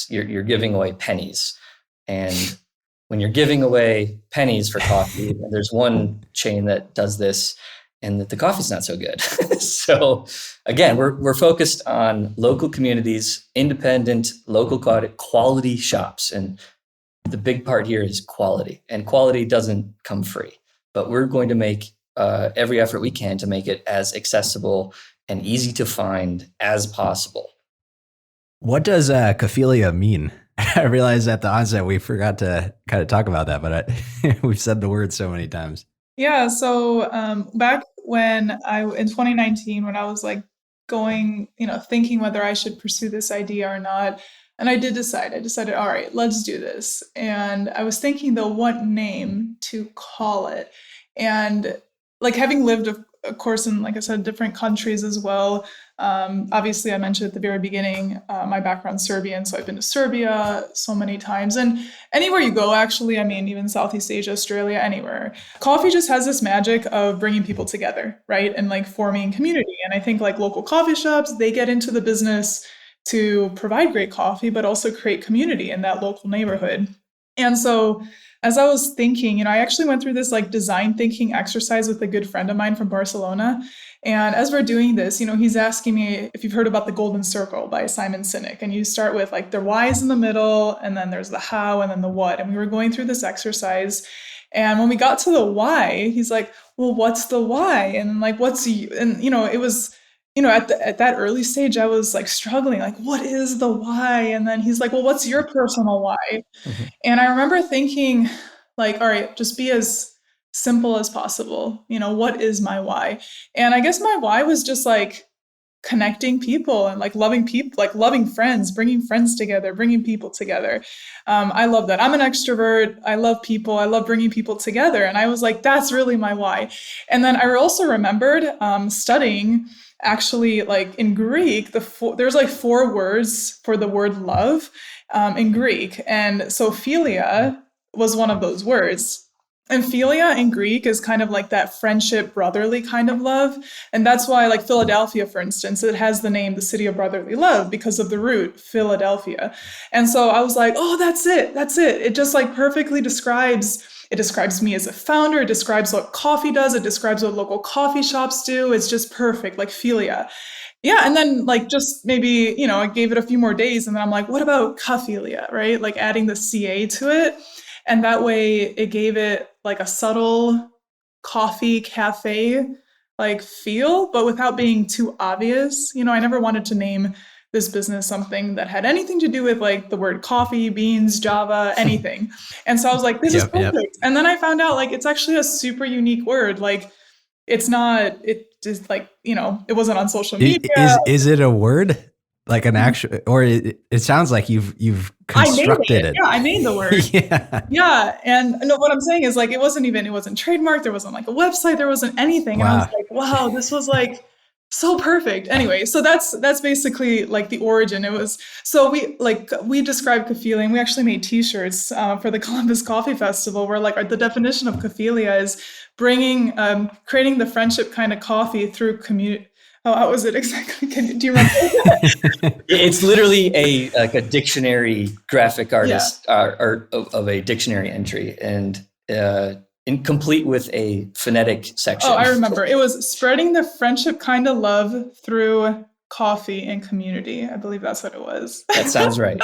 [SPEAKER 3] you're giving away pennies. And when you're giving away pennies for coffee, there's one chain that does this, and the coffee's not so good. So again, we're focused on local communities, independent, local quality shops. And the big part here is quality. And quality doesn't come free. But we're going to make every effort we can to make it as accessible and easy to find as possible.
[SPEAKER 2] What does Cafilia mean? I realized at the onset we forgot to kind of talk about that, but we've said the word so many times.
[SPEAKER 1] Yeah, so back in 2019, when I was like going, thinking whether I should pursue this idea or not, and I decided, all right, let's do this. And I was thinking, though, what name to call it. And like, having lived, of course, in, like I said, different countries as well. Obviously, I mentioned at the very beginning, my background's Serbian, so I've been to Serbia so many times. And anywhere you go, actually, even Southeast Asia, Australia, anywhere, coffee just has this magic of bringing people together, right? And like forming community. And I think like local coffee shops, they get into the business to provide great coffee, but also create community in that local neighborhood. And so as I was thinking, I actually went through this like design thinking exercise with a good friend of mine from Barcelona. And as we're doing this, he's asking me if you've heard about the Golden Circle by Simon Sinek. And you start with like the why's in the middle, and then there's the how, and then the what. And we were going through this exercise. And when we got to the why, he's like, well, what's the why? And like, it was, at that early stage, I was like struggling, like, what is the why? And then he's like, well, what's your personal why? Mm-hmm. And I remember thinking like, all right, just be as simple as possible. What is my why? And I guess my why was just like connecting people and like loving people, like loving friends, bringing friends together, bringing people together. I love that. I'm an extrovert. I love people. I love bringing people together. And I was like, that's really my why. And then I also remembered studying actually like in Greek, there's like 4 words for the word love in Greek. And so philia was one of those words. And philia in Greek is kind of like that friendship, brotherly kind of love. And that's why like Philadelphia, for instance, it has the name, the city of brotherly love, because of the root Philadelphia. And so I was like, oh, that's it. That's it. It just like perfectly describes me as a founder. It describes what coffee does. It describes what local coffee shops do. It's just perfect, like philia. Yeah. And then like just maybe, I gave it a few more days and then I'm like, what about Cafilia, right? Like adding the CA to it. And that way it gave it like a subtle coffee cafe like feel, but without being too obvious. I never wanted to name this business something that had anything to do with like the word coffee, beans, Java, anything. And so I was like, this is perfect. Yep. And then I found out like it's actually a super unique word. Like it just like, it wasn't on social media.
[SPEAKER 2] Is it a word? Like an actual, or it sounds like you've constructed it.
[SPEAKER 1] Yeah, I made the word. Yeah. And no, what I'm saying is like, it wasn't trademarked. There wasn't like a website. There wasn't anything. Wow. And I was like, wow, this was like so perfect. Anyway, so that's basically like the origin. It was, so we described Cafilia, and we actually made t-shirts for the Columbus Coffee Festival where like the definition of Cafilia is creating the friendship kind of coffee through community. Oh, how was it exactly? Do you remember?
[SPEAKER 3] It's literally a dictionary graphic artist art of a dictionary entry, and complete with a phonetic section.
[SPEAKER 1] Oh, I remember. It was spreading the friendship kind of love through coffee and community. I believe that's what it was.
[SPEAKER 3] That sounds right.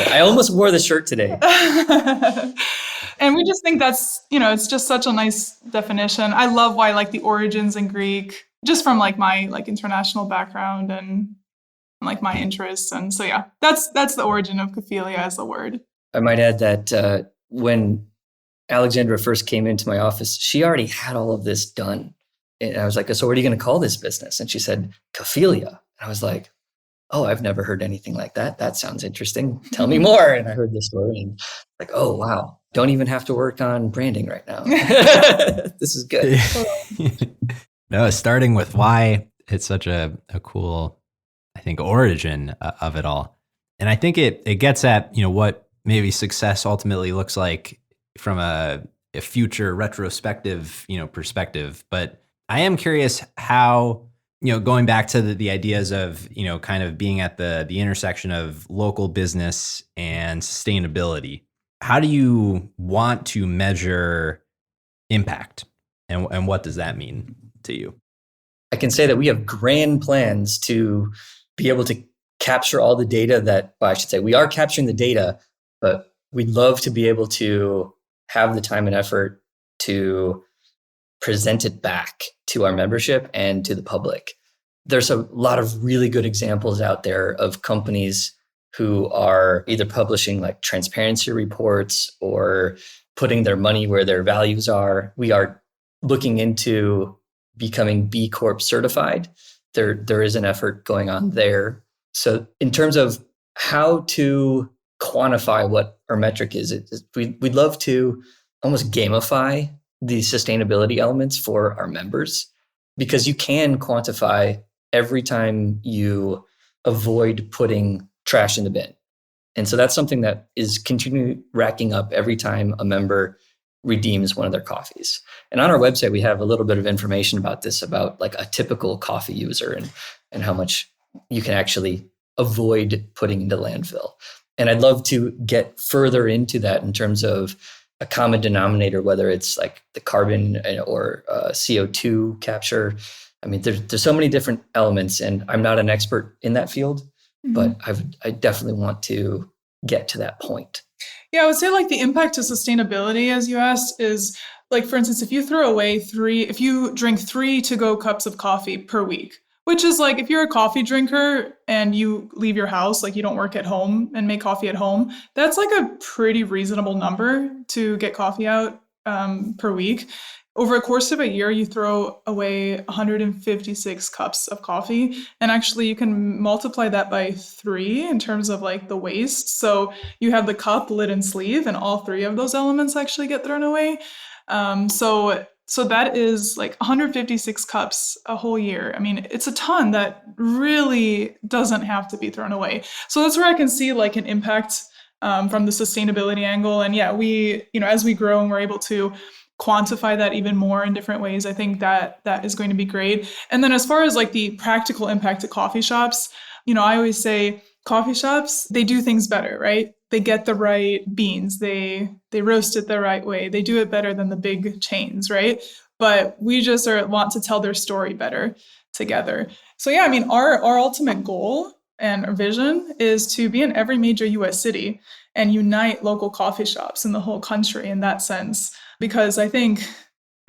[SPEAKER 3] I almost wore the shirt today.
[SPEAKER 1] And we just think that's, it's just such a nice definition. I love why like the origins in Greek, just from like my like international background and like my interests. And so, yeah, that's the origin of Cafilia as the word.
[SPEAKER 3] I might add that when Aleksandra first came into my office, she already had all of this done. And I was like, so what are you going to call this business? And she said, Cafilia. And I was like, oh, I've never heard anything like that. That sounds interesting. Tell me more. And I heard this story and like, oh, wow. Don't even have to work on branding right now. This is good.
[SPEAKER 2] No, starting with why, it's such a cool, I think, origin of it all. And I think it gets at, what maybe success ultimately looks like from a future retrospective, perspective. But I am curious how, going back to the ideas of, kind of being at the intersection of local business and sustainability, how do you want to measure impact? And what does that mean to you?
[SPEAKER 3] I can say that we have grand plans to be able to capture all the data we are capturing the data, but we'd love to be able to have the time and effort to present it back to our membership and to the public. There's a lot of really good examples out there of companies who are either publishing like transparency reports or putting their money where their values are. We are looking into becoming B Corp certified. There is an effort going on there. So in terms of how to quantify what our metric is, we'd love to almost gamify the sustainability elements for our members, because you can quantify every time you avoid putting trash in the bin. And so that's something that is continually racking up every time a member redeems one of their coffees. And on our website, we have a little bit of information about this, about like a typical coffee user and how much you can actually avoid putting into landfill. And I'd love to get further into that in terms of a common denominator, whether it's like the carbon or CO2 capture. I mean, there's so many different elements, and I'm not an expert in that field, but I definitely want to get to that point.
[SPEAKER 1] Yeah, I would say like the impact to sustainability, as you asked, is like, for instance, if you drink 3 to-go cups of coffee per week, which is like, if you're a coffee drinker and you leave your house, like you don't work at home and make coffee at home, that's like a pretty reasonable number to get coffee out per week. Over a course of a year, you throw away 156 cups of coffee. And actually, you can multiply that by 3 in terms of like the waste. So you have the cup, lid, and sleeve, and all 3 of those elements actually get thrown away. So that is like 156 cups a whole year. I mean, it's a ton that really doesn't have to be thrown away. So that's where I can see like an impact from the sustainability angle. And yeah, as we grow and we're able to quantify that even more in different ways, I think that is going to be great. And then as far as like the practical impact to coffee shops, I always say coffee shops, they do things better, right? They get the right beans, they roast it the right way, they do it better than the big chains, right? But we just want to tell their story better together. So yeah, I mean, our ultimate goal and our vision is to be in every major US city and unite local coffee shops in the whole country in that sense. Because I think,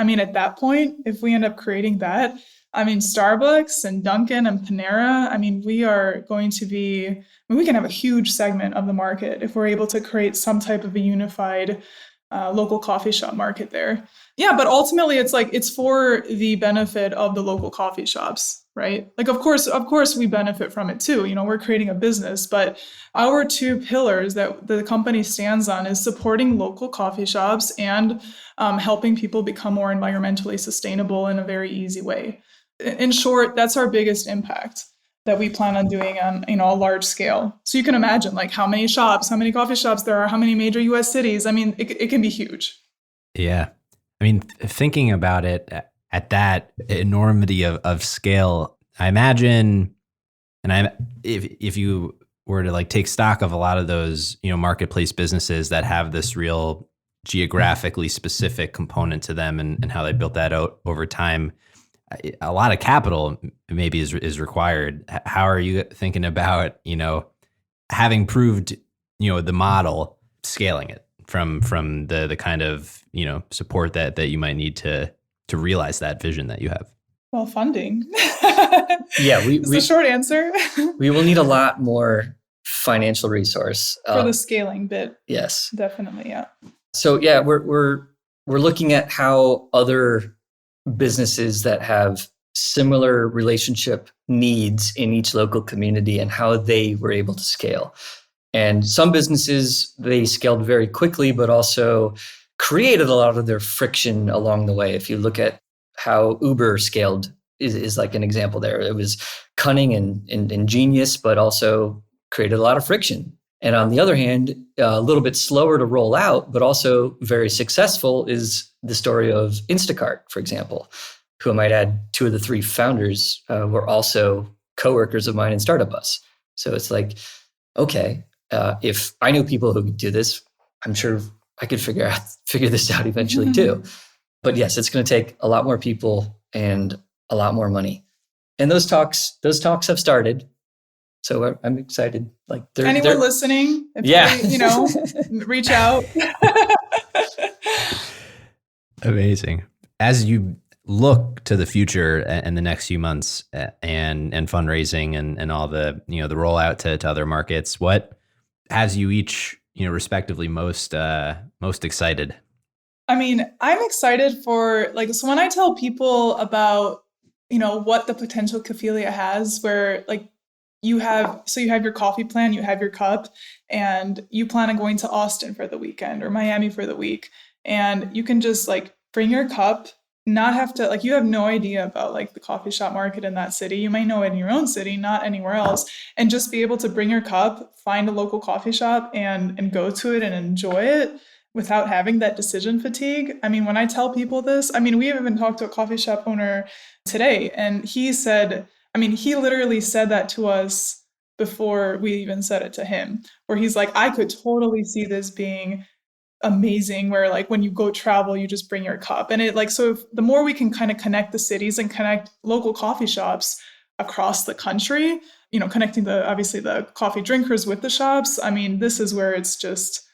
[SPEAKER 1] at that point, if we end up creating that, Starbucks and Dunkin' and Panera, we are going to be, we can have a huge segment of the market if we're able to create some type of a unified local coffee shop market there. Yeah, but ultimately it's for the benefit of the local coffee shops, right? Like, of course we benefit from it too. We're creating a business, but our 2 pillars that the company stands on is supporting local coffee shops and helping people become more environmentally sustainable in a very easy way. In short, that's our biggest impact that we plan on doing on a large scale. So you can imagine like how many coffee shops there are, how many major US cities. It can be huge.
[SPEAKER 2] Yeah. Thinking about it at that enormity of scale, I imagine, and if you were to like take stock of a lot of those, marketplace businesses that have this real geographically specific component to them and how they built that out over time, a lot of capital maybe is required. How are you thinking about, having proved, the model, scaling it from the kind of, support that you might need to realize that vision that you have?
[SPEAKER 1] Well, funding.
[SPEAKER 3] Yeah, we
[SPEAKER 1] the short answer.
[SPEAKER 3] We will need a lot more financial resource
[SPEAKER 1] for the scaling bit.
[SPEAKER 3] Yes,
[SPEAKER 1] definitely. Yeah.
[SPEAKER 3] So yeah, we're looking at how other businesses that have similar relationship needs in each local community and how they were able to scale. And some businesses, they scaled very quickly, but also created a lot of their friction along the way. If you look at how Uber scaled is like an example there. It was cunning and ingenious, but also created a lot of friction. And on the other hand, a little bit slower to roll out, but also very successful is the story of Instacart, for example, who I might add 2 of the 3 founders were also coworkers of mine in StartupBus. So it's like, okay, if I knew people who could do this, I'm sure I could figure this out eventually too. But yes, it's going to take a lot more people and a lot more money. And those talks have started. So I'm excited. Like,
[SPEAKER 1] anyone listening, if they, reach out.
[SPEAKER 2] Amazing. As you look to the future and the next few months and fundraising and all the, the rollout to other markets, what has you each, respectively most excited?
[SPEAKER 1] I'm excited for so when I tell people about, what the potential Cafilia has, where you have your coffee plan, you have your cup, and you plan on going to Austin for the weekend or Miami for the week. And you can just bring your cup, not have to, you have no idea about the coffee shop market in that city. You might know it in your own city, not anywhere else. And just be able to bring your cup, find a local coffee shop and go to it and enjoy it without having that decision fatigue. When I tell people this, we even talked to a coffee shop owner today, and he said, he literally said that to us before we even said it to him, where he's like, I could totally see this being amazing where like when you go travel, you just bring your cup. And it like, so if, the more we can kind of connect the cities and connect local coffee shops across the country, connecting obviously the coffee drinkers with the shops. I mean, this is where it's just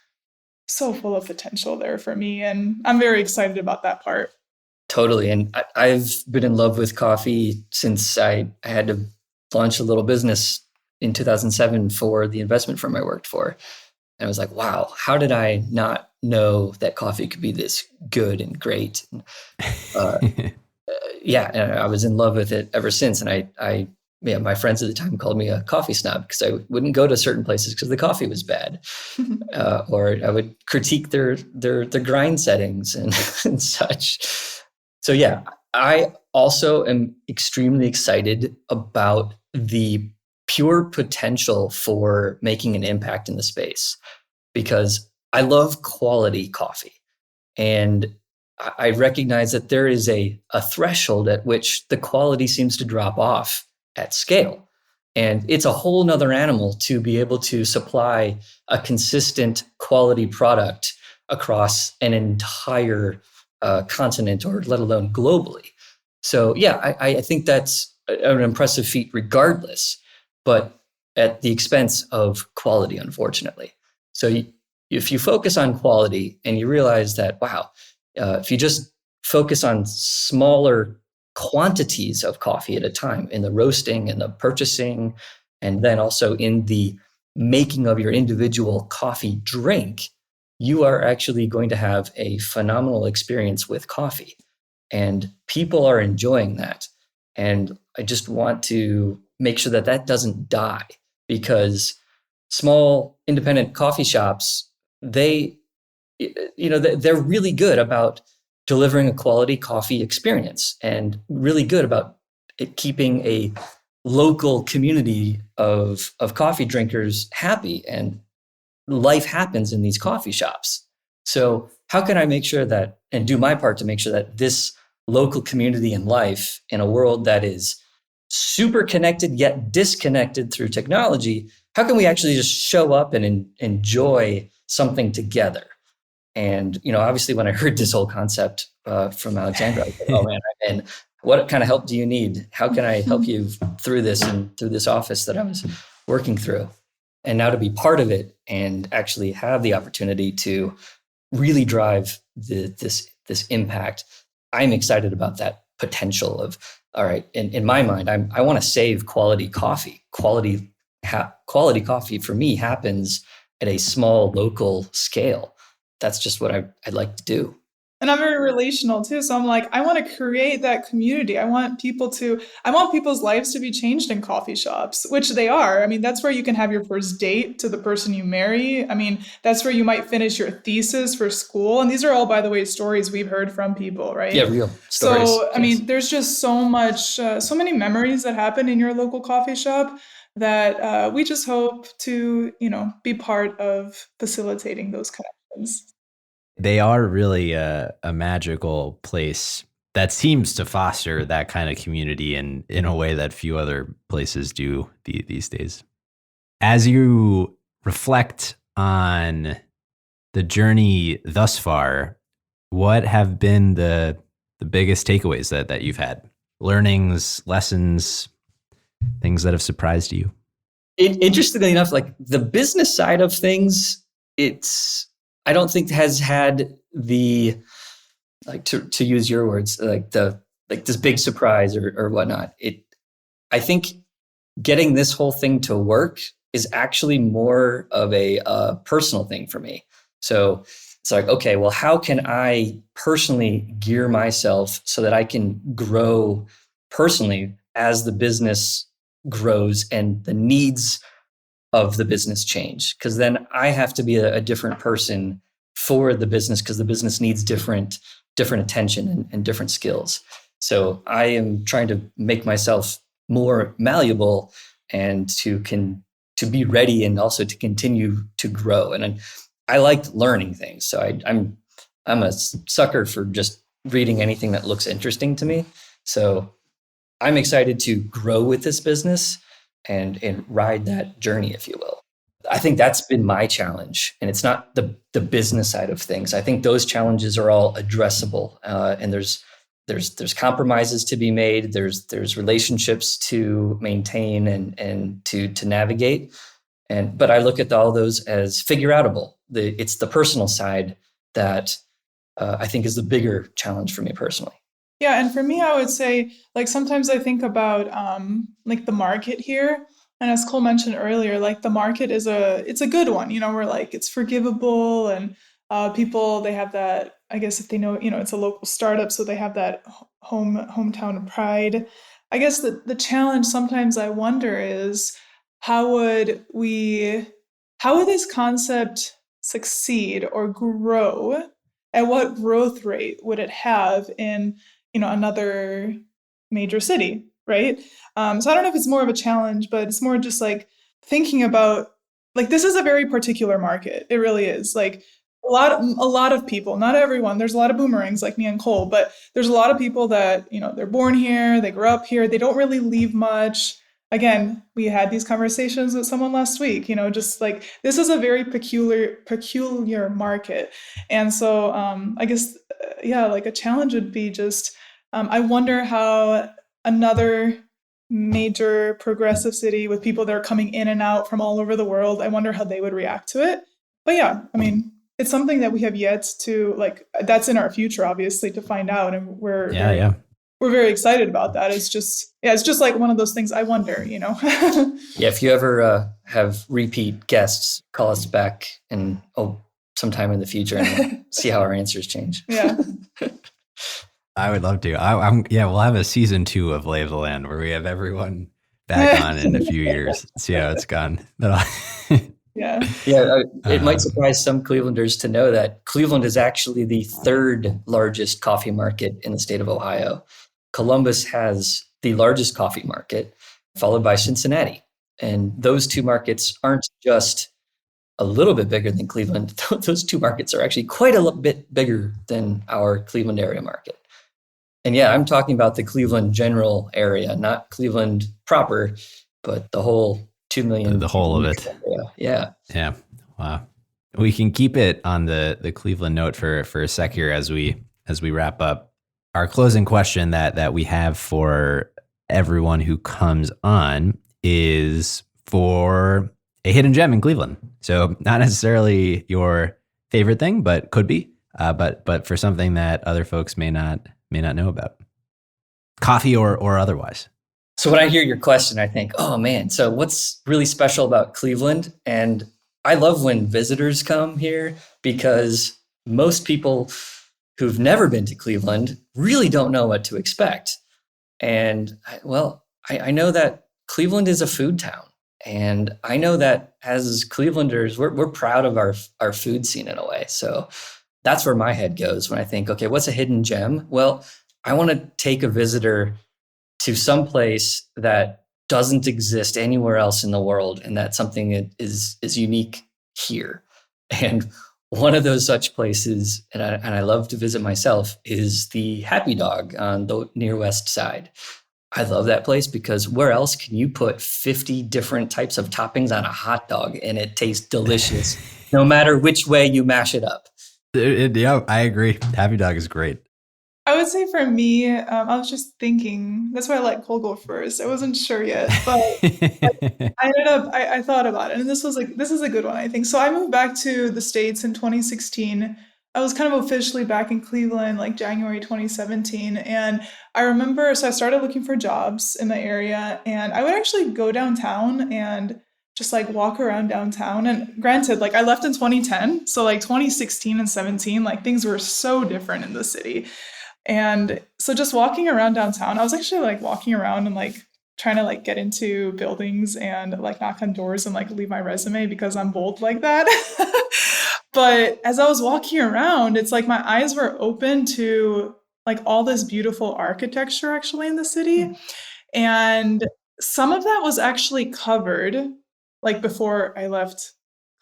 [SPEAKER 1] so full of potential there for me. And I'm very excited about that part.
[SPEAKER 3] Totally. And I've been in love with coffee since I had to launch a little business in 2007 for the investment firm I worked for. And I was like, wow, how did I not know that coffee could be this good and great? Yeah, and I was in love with it ever since. And my friends at the time called me a coffee snob because I wouldn't go to certain places because the coffee was bad, or I would critique their grind settings and such. So yeah, I also am extremely excited about the pure potential for making an impact in the space because I love quality coffee. And I recognize that there is a threshold at which the quality seems to drop off at scale. And it's a whole nother animal to be able to supply a consistent quality product across an entire continent or let alone globally. So yeah, I think that's an impressive feat regardless, but at the expense of quality, unfortunately. So if you focus on quality and you realize that, wow, if you just focus on smaller quantities of coffee at a time in the roasting and the purchasing, and then also in the making of your individual coffee drink, you are actually going to have a phenomenal experience with coffee. And people are enjoying that. And I just want to make sure that that doesn't die because small independent coffee shops, they're really good about delivering a quality coffee experience and really good about keeping a local community of coffee drinkers happy, and life happens in these coffee shops. So how can I make sure that, and do my part to make sure that this local community and life in a world that is super connected yet disconnected through technology, how can we actually just show up and enjoy something together? And, obviously when I heard this whole concept from Aleksandra, I said, oh man, and what kind of help do you need? How can I help you through this and through this office that I was working through? And now to be part of it and actually have the opportunity to really drive this impact, I'm excited about that potential of, all right, in my mind, I want to save quality coffee. Quality coffee for me happens at a small local scale. That's just what I'd like to do.
[SPEAKER 1] And I'm very relational too. So I'm like, I want to create that community. I want people's lives to be changed in coffee shops, which they are. I mean, that's where you can have your first date to the person you marry. I mean, that's where you might finish your thesis for school. And these are all, by the way, stories we've heard from people, right?
[SPEAKER 3] Yeah, real stories.
[SPEAKER 1] So, I mean, there's just so many memories that happen in your local coffee shop that we just hope to, be part of facilitating those connections.
[SPEAKER 2] They are really a magical place that seems to foster that kind of community in a way that few other places do these days. As you reflect on the journey thus far, what have been the biggest takeaways that you've had? Learnings, lessons, things that have surprised you?
[SPEAKER 3] Interestingly enough, like the business side of things, I don't think has had the, like to use your words, like this big surprise or whatnot. I think getting this whole thing to work is actually more of a personal thing for me. So it's like, okay, well, how can I personally gear myself so that I can grow personally as the business grows and the needs of the business change? Because then I have to be a different person for the business because the business needs different attention and different skills. So I am trying to make myself more malleable and to be ready and also to continue to grow. And I like learning things. So I'm a sucker for just reading anything that looks interesting to me. So I'm excited to grow with this business and ride that journey, if you will. I think that's been my challenge, and it's not the business side of things. I think those challenges are all addressable, and there's compromises to be made. There's relationships to maintain and to navigate. But I look at all those as figure outable. It's the personal side that I think is the bigger challenge for me personally.
[SPEAKER 1] Yeah, and for me, I would say, like, sometimes I think about like the market here, and as Cole mentioned earlier, like the market it's a good one, where like it's forgivable, and people, they have that, I guess, if they know, it's a local startup, so they have that hometown pride. I guess the challenge sometimes I wonder is how would this concept succeed or grow? At what growth rate would it have in another major city, right? So I don't know if it's more of a challenge, but it's more just like thinking about, like, this is a very particular market. It really is. Like a lot of people, not everyone. There's a lot of boomerangs like me and Cole, but there's a lot of people that they're born here, they grew up here, they don't really leave much. Again, we had these conversations with someone last week. Just like this is a very peculiar market, and so I guess yeah, like a challenge would be just. I wonder how another major progressive city with people that are coming in and out from all over the world, I wonder how they would react to it. But yeah, I mean, it's something that we have yet to, like, that's in our future, obviously, to find out. And we're very excited about that. It's just like one of those things I wonder, Yeah,
[SPEAKER 3] if you ever have repeat guests, call us back and sometime in the future and see how our answers change.
[SPEAKER 1] Yeah.
[SPEAKER 2] I would love to. We'll have a season 2 of Lay of the Land where we have everyone back on in a few years. See how it's gone.
[SPEAKER 1] Yeah.
[SPEAKER 3] It might surprise some Clevelanders to know that Cleveland is actually the third largest coffee market in the state of Ohio. Columbus has the largest coffee market, followed by Cincinnati. And those two markets aren't just a little bit bigger than Cleveland. Those two markets are actually quite a little bit bigger than our Cleveland area market. And yeah, I'm talking about the Cleveland general area, not Cleveland proper, but the whole 2 million.
[SPEAKER 2] The whole of it.
[SPEAKER 3] Area. Yeah.
[SPEAKER 2] Yeah. Wow. We can keep it on the Cleveland note for a sec here as we wrap up. Our closing question that we have for everyone who comes on is for a hidden gem in Cleveland. So not necessarily your favorite thing, but could be, but for something that other folks may not know about, coffee or otherwise.
[SPEAKER 3] So when I hear your question, I think, oh man, so what's really special about Cleveland? And I love when visitors come here because most people who've never been to Cleveland really don't know what to expect. And I know that Cleveland is a food town. And I know that as Clevelanders, we're proud of our food scene in a way. So that's where my head goes when I think, okay, what's a hidden gem? Well, I want to take a visitor to some place that doesn't exist anywhere else in the world, and that's something that is unique here. And one of those such places, and I love to visit myself, is the Happy Dog on the near west side. I love that place because where else can you put 50 different types of toppings on a hot dog and it tastes delicious, no matter which way you mash it up?
[SPEAKER 2] Yeah, I agree. Happy Dog is great.
[SPEAKER 1] I would say for me, I was just thinking, that's why I let Cole go first. I wasn't sure yet, but I thought about it, and this is a good one, I think. So I moved back to the States in 2016. I was kind of officially back in Cleveland like January 2017. And I remember, so I started looking for jobs in the area, and I would actually go downtown and just like walk around downtown. And granted, like I left in 2010. So like 2016 and 17, like things were so different in the city. And so just walking around downtown, I was actually like walking around and like trying to like get into buildings and like knock on doors and like leave my resume because I'm bold like that. But as I was walking around, it's like my eyes were open to like all this beautiful architecture actually in the city. And some of that was actually covered like before I left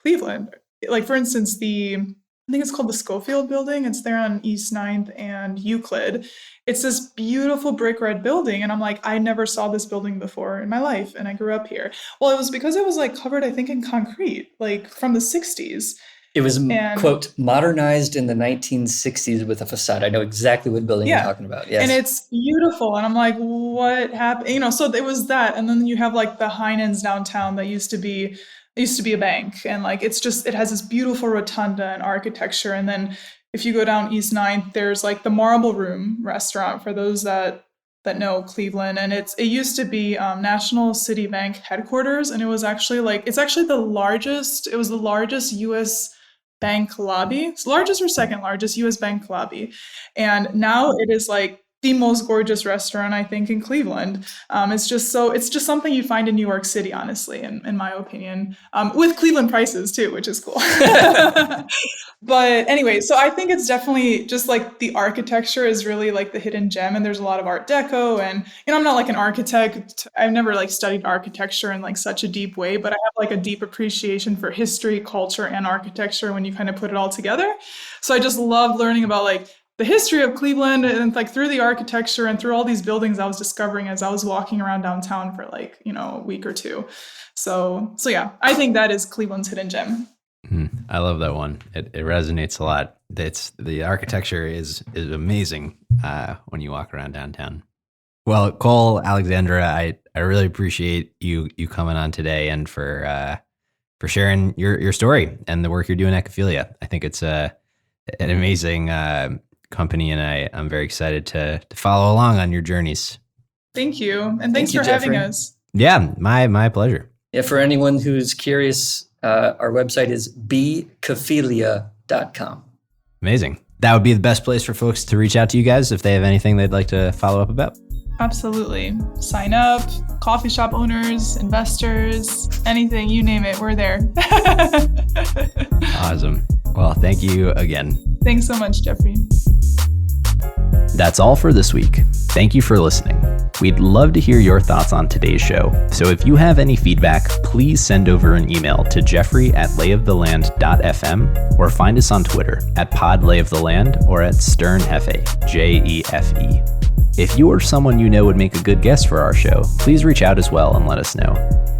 [SPEAKER 1] Cleveland. Like for instance, the I think it's called the Schofield Building. It's there on East 9th and Euclid. It's this beautiful brick red building. And I'm like, I never saw this building before in my life. And I grew up here. Well, it was because it was like covered, I think, in concrete, like from the 60s.
[SPEAKER 3] It was, quote, modernized in the 1960s with a facade. I know exactly what building you're talking about. Yes.
[SPEAKER 1] And it's beautiful. And I'm like, what happened? So it was that. And then you have like the Heinen's downtown that used to be a bank. And like, it has this beautiful rotunda and architecture. And then if you go down East 9th, there's like the Marble Room restaurant for those that know Cleveland. And it used to be National City Bank headquarters. And it was actually the largest U.S. bank lobby. It's largest or second largest U.S. bank lobby. And now it is like the most gorgeous restaurant, I think, in Cleveland. It's just something you find in New York City, honestly, in my opinion, with Cleveland prices too, which is cool. But anyway, so I think it's definitely just like the architecture is really like the hidden gem, and there's a lot of Art Deco. And I'm not like an architect. I've never like studied architecture in like such a deep way, but I have like a deep appreciation for history, culture, and architecture when you kind of put it all together. So I just love learning about like the history of Cleveland and like through the architecture and through all these buildings I was discovering as I was walking around downtown for like, a week or two. So yeah, I think that is Cleveland's hidden gem.
[SPEAKER 2] I love that one. It resonates a lot. The architecture is amazing when you walk around downtown. Well, Cole, Aleksandra, I really appreciate you coming on today and for sharing your story and the work you're doing at Cafilia. I think it's an amazing company, and I'm very excited to follow along on your journeys.
[SPEAKER 1] Thank you, and thanks for having us.
[SPEAKER 2] Yeah, my pleasure.
[SPEAKER 3] Yeah, for anyone who's curious, our website is becafilia.com.
[SPEAKER 2] Amazing. That would be the best place for folks to reach out to you guys if they have anything they'd like to follow up about.
[SPEAKER 1] Absolutely. Sign up, coffee shop owners, investors, anything, you name it, we're there.
[SPEAKER 2] Awesome. Well, thank you again.
[SPEAKER 1] Thanks so much, Jeffrey.
[SPEAKER 2] That's all for this week. Thank you for listening. We'd love to hear your thoughts on today's show. So if you have any feedback, please send over an email to jeffrey@layoftheland.fm or find us on Twitter @podlayoftheland or @sternhefe, JEFE. If you or someone you know would make a good guest for our show, please reach out as well and let us know.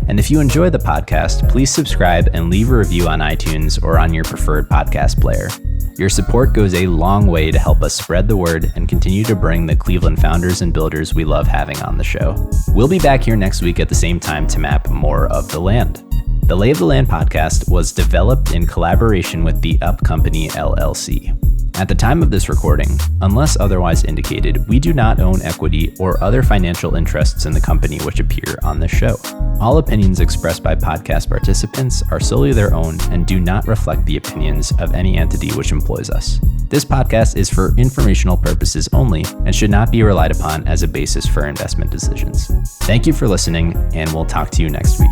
[SPEAKER 2] And if you enjoy the podcast, please subscribe and leave a review on iTunes or on your preferred podcast player. Your support goes a long way to help us spread the word and continue to bring the Cleveland founders and builders we love having on the show. We'll be back here next week at the same time to map more of the land. The Lay of the Land podcast was developed in collaboration with the Up Company, LLC. At the time of this recording, unless otherwise indicated, we do not own equity or other financial interests in the company which appear on this show. All opinions expressed by podcast participants are solely their own and do not reflect the opinions of any entity which employs us. This podcast is for informational purposes only and should not be relied upon as a basis for investment decisions. Thank you for listening, and we'll talk to you next week.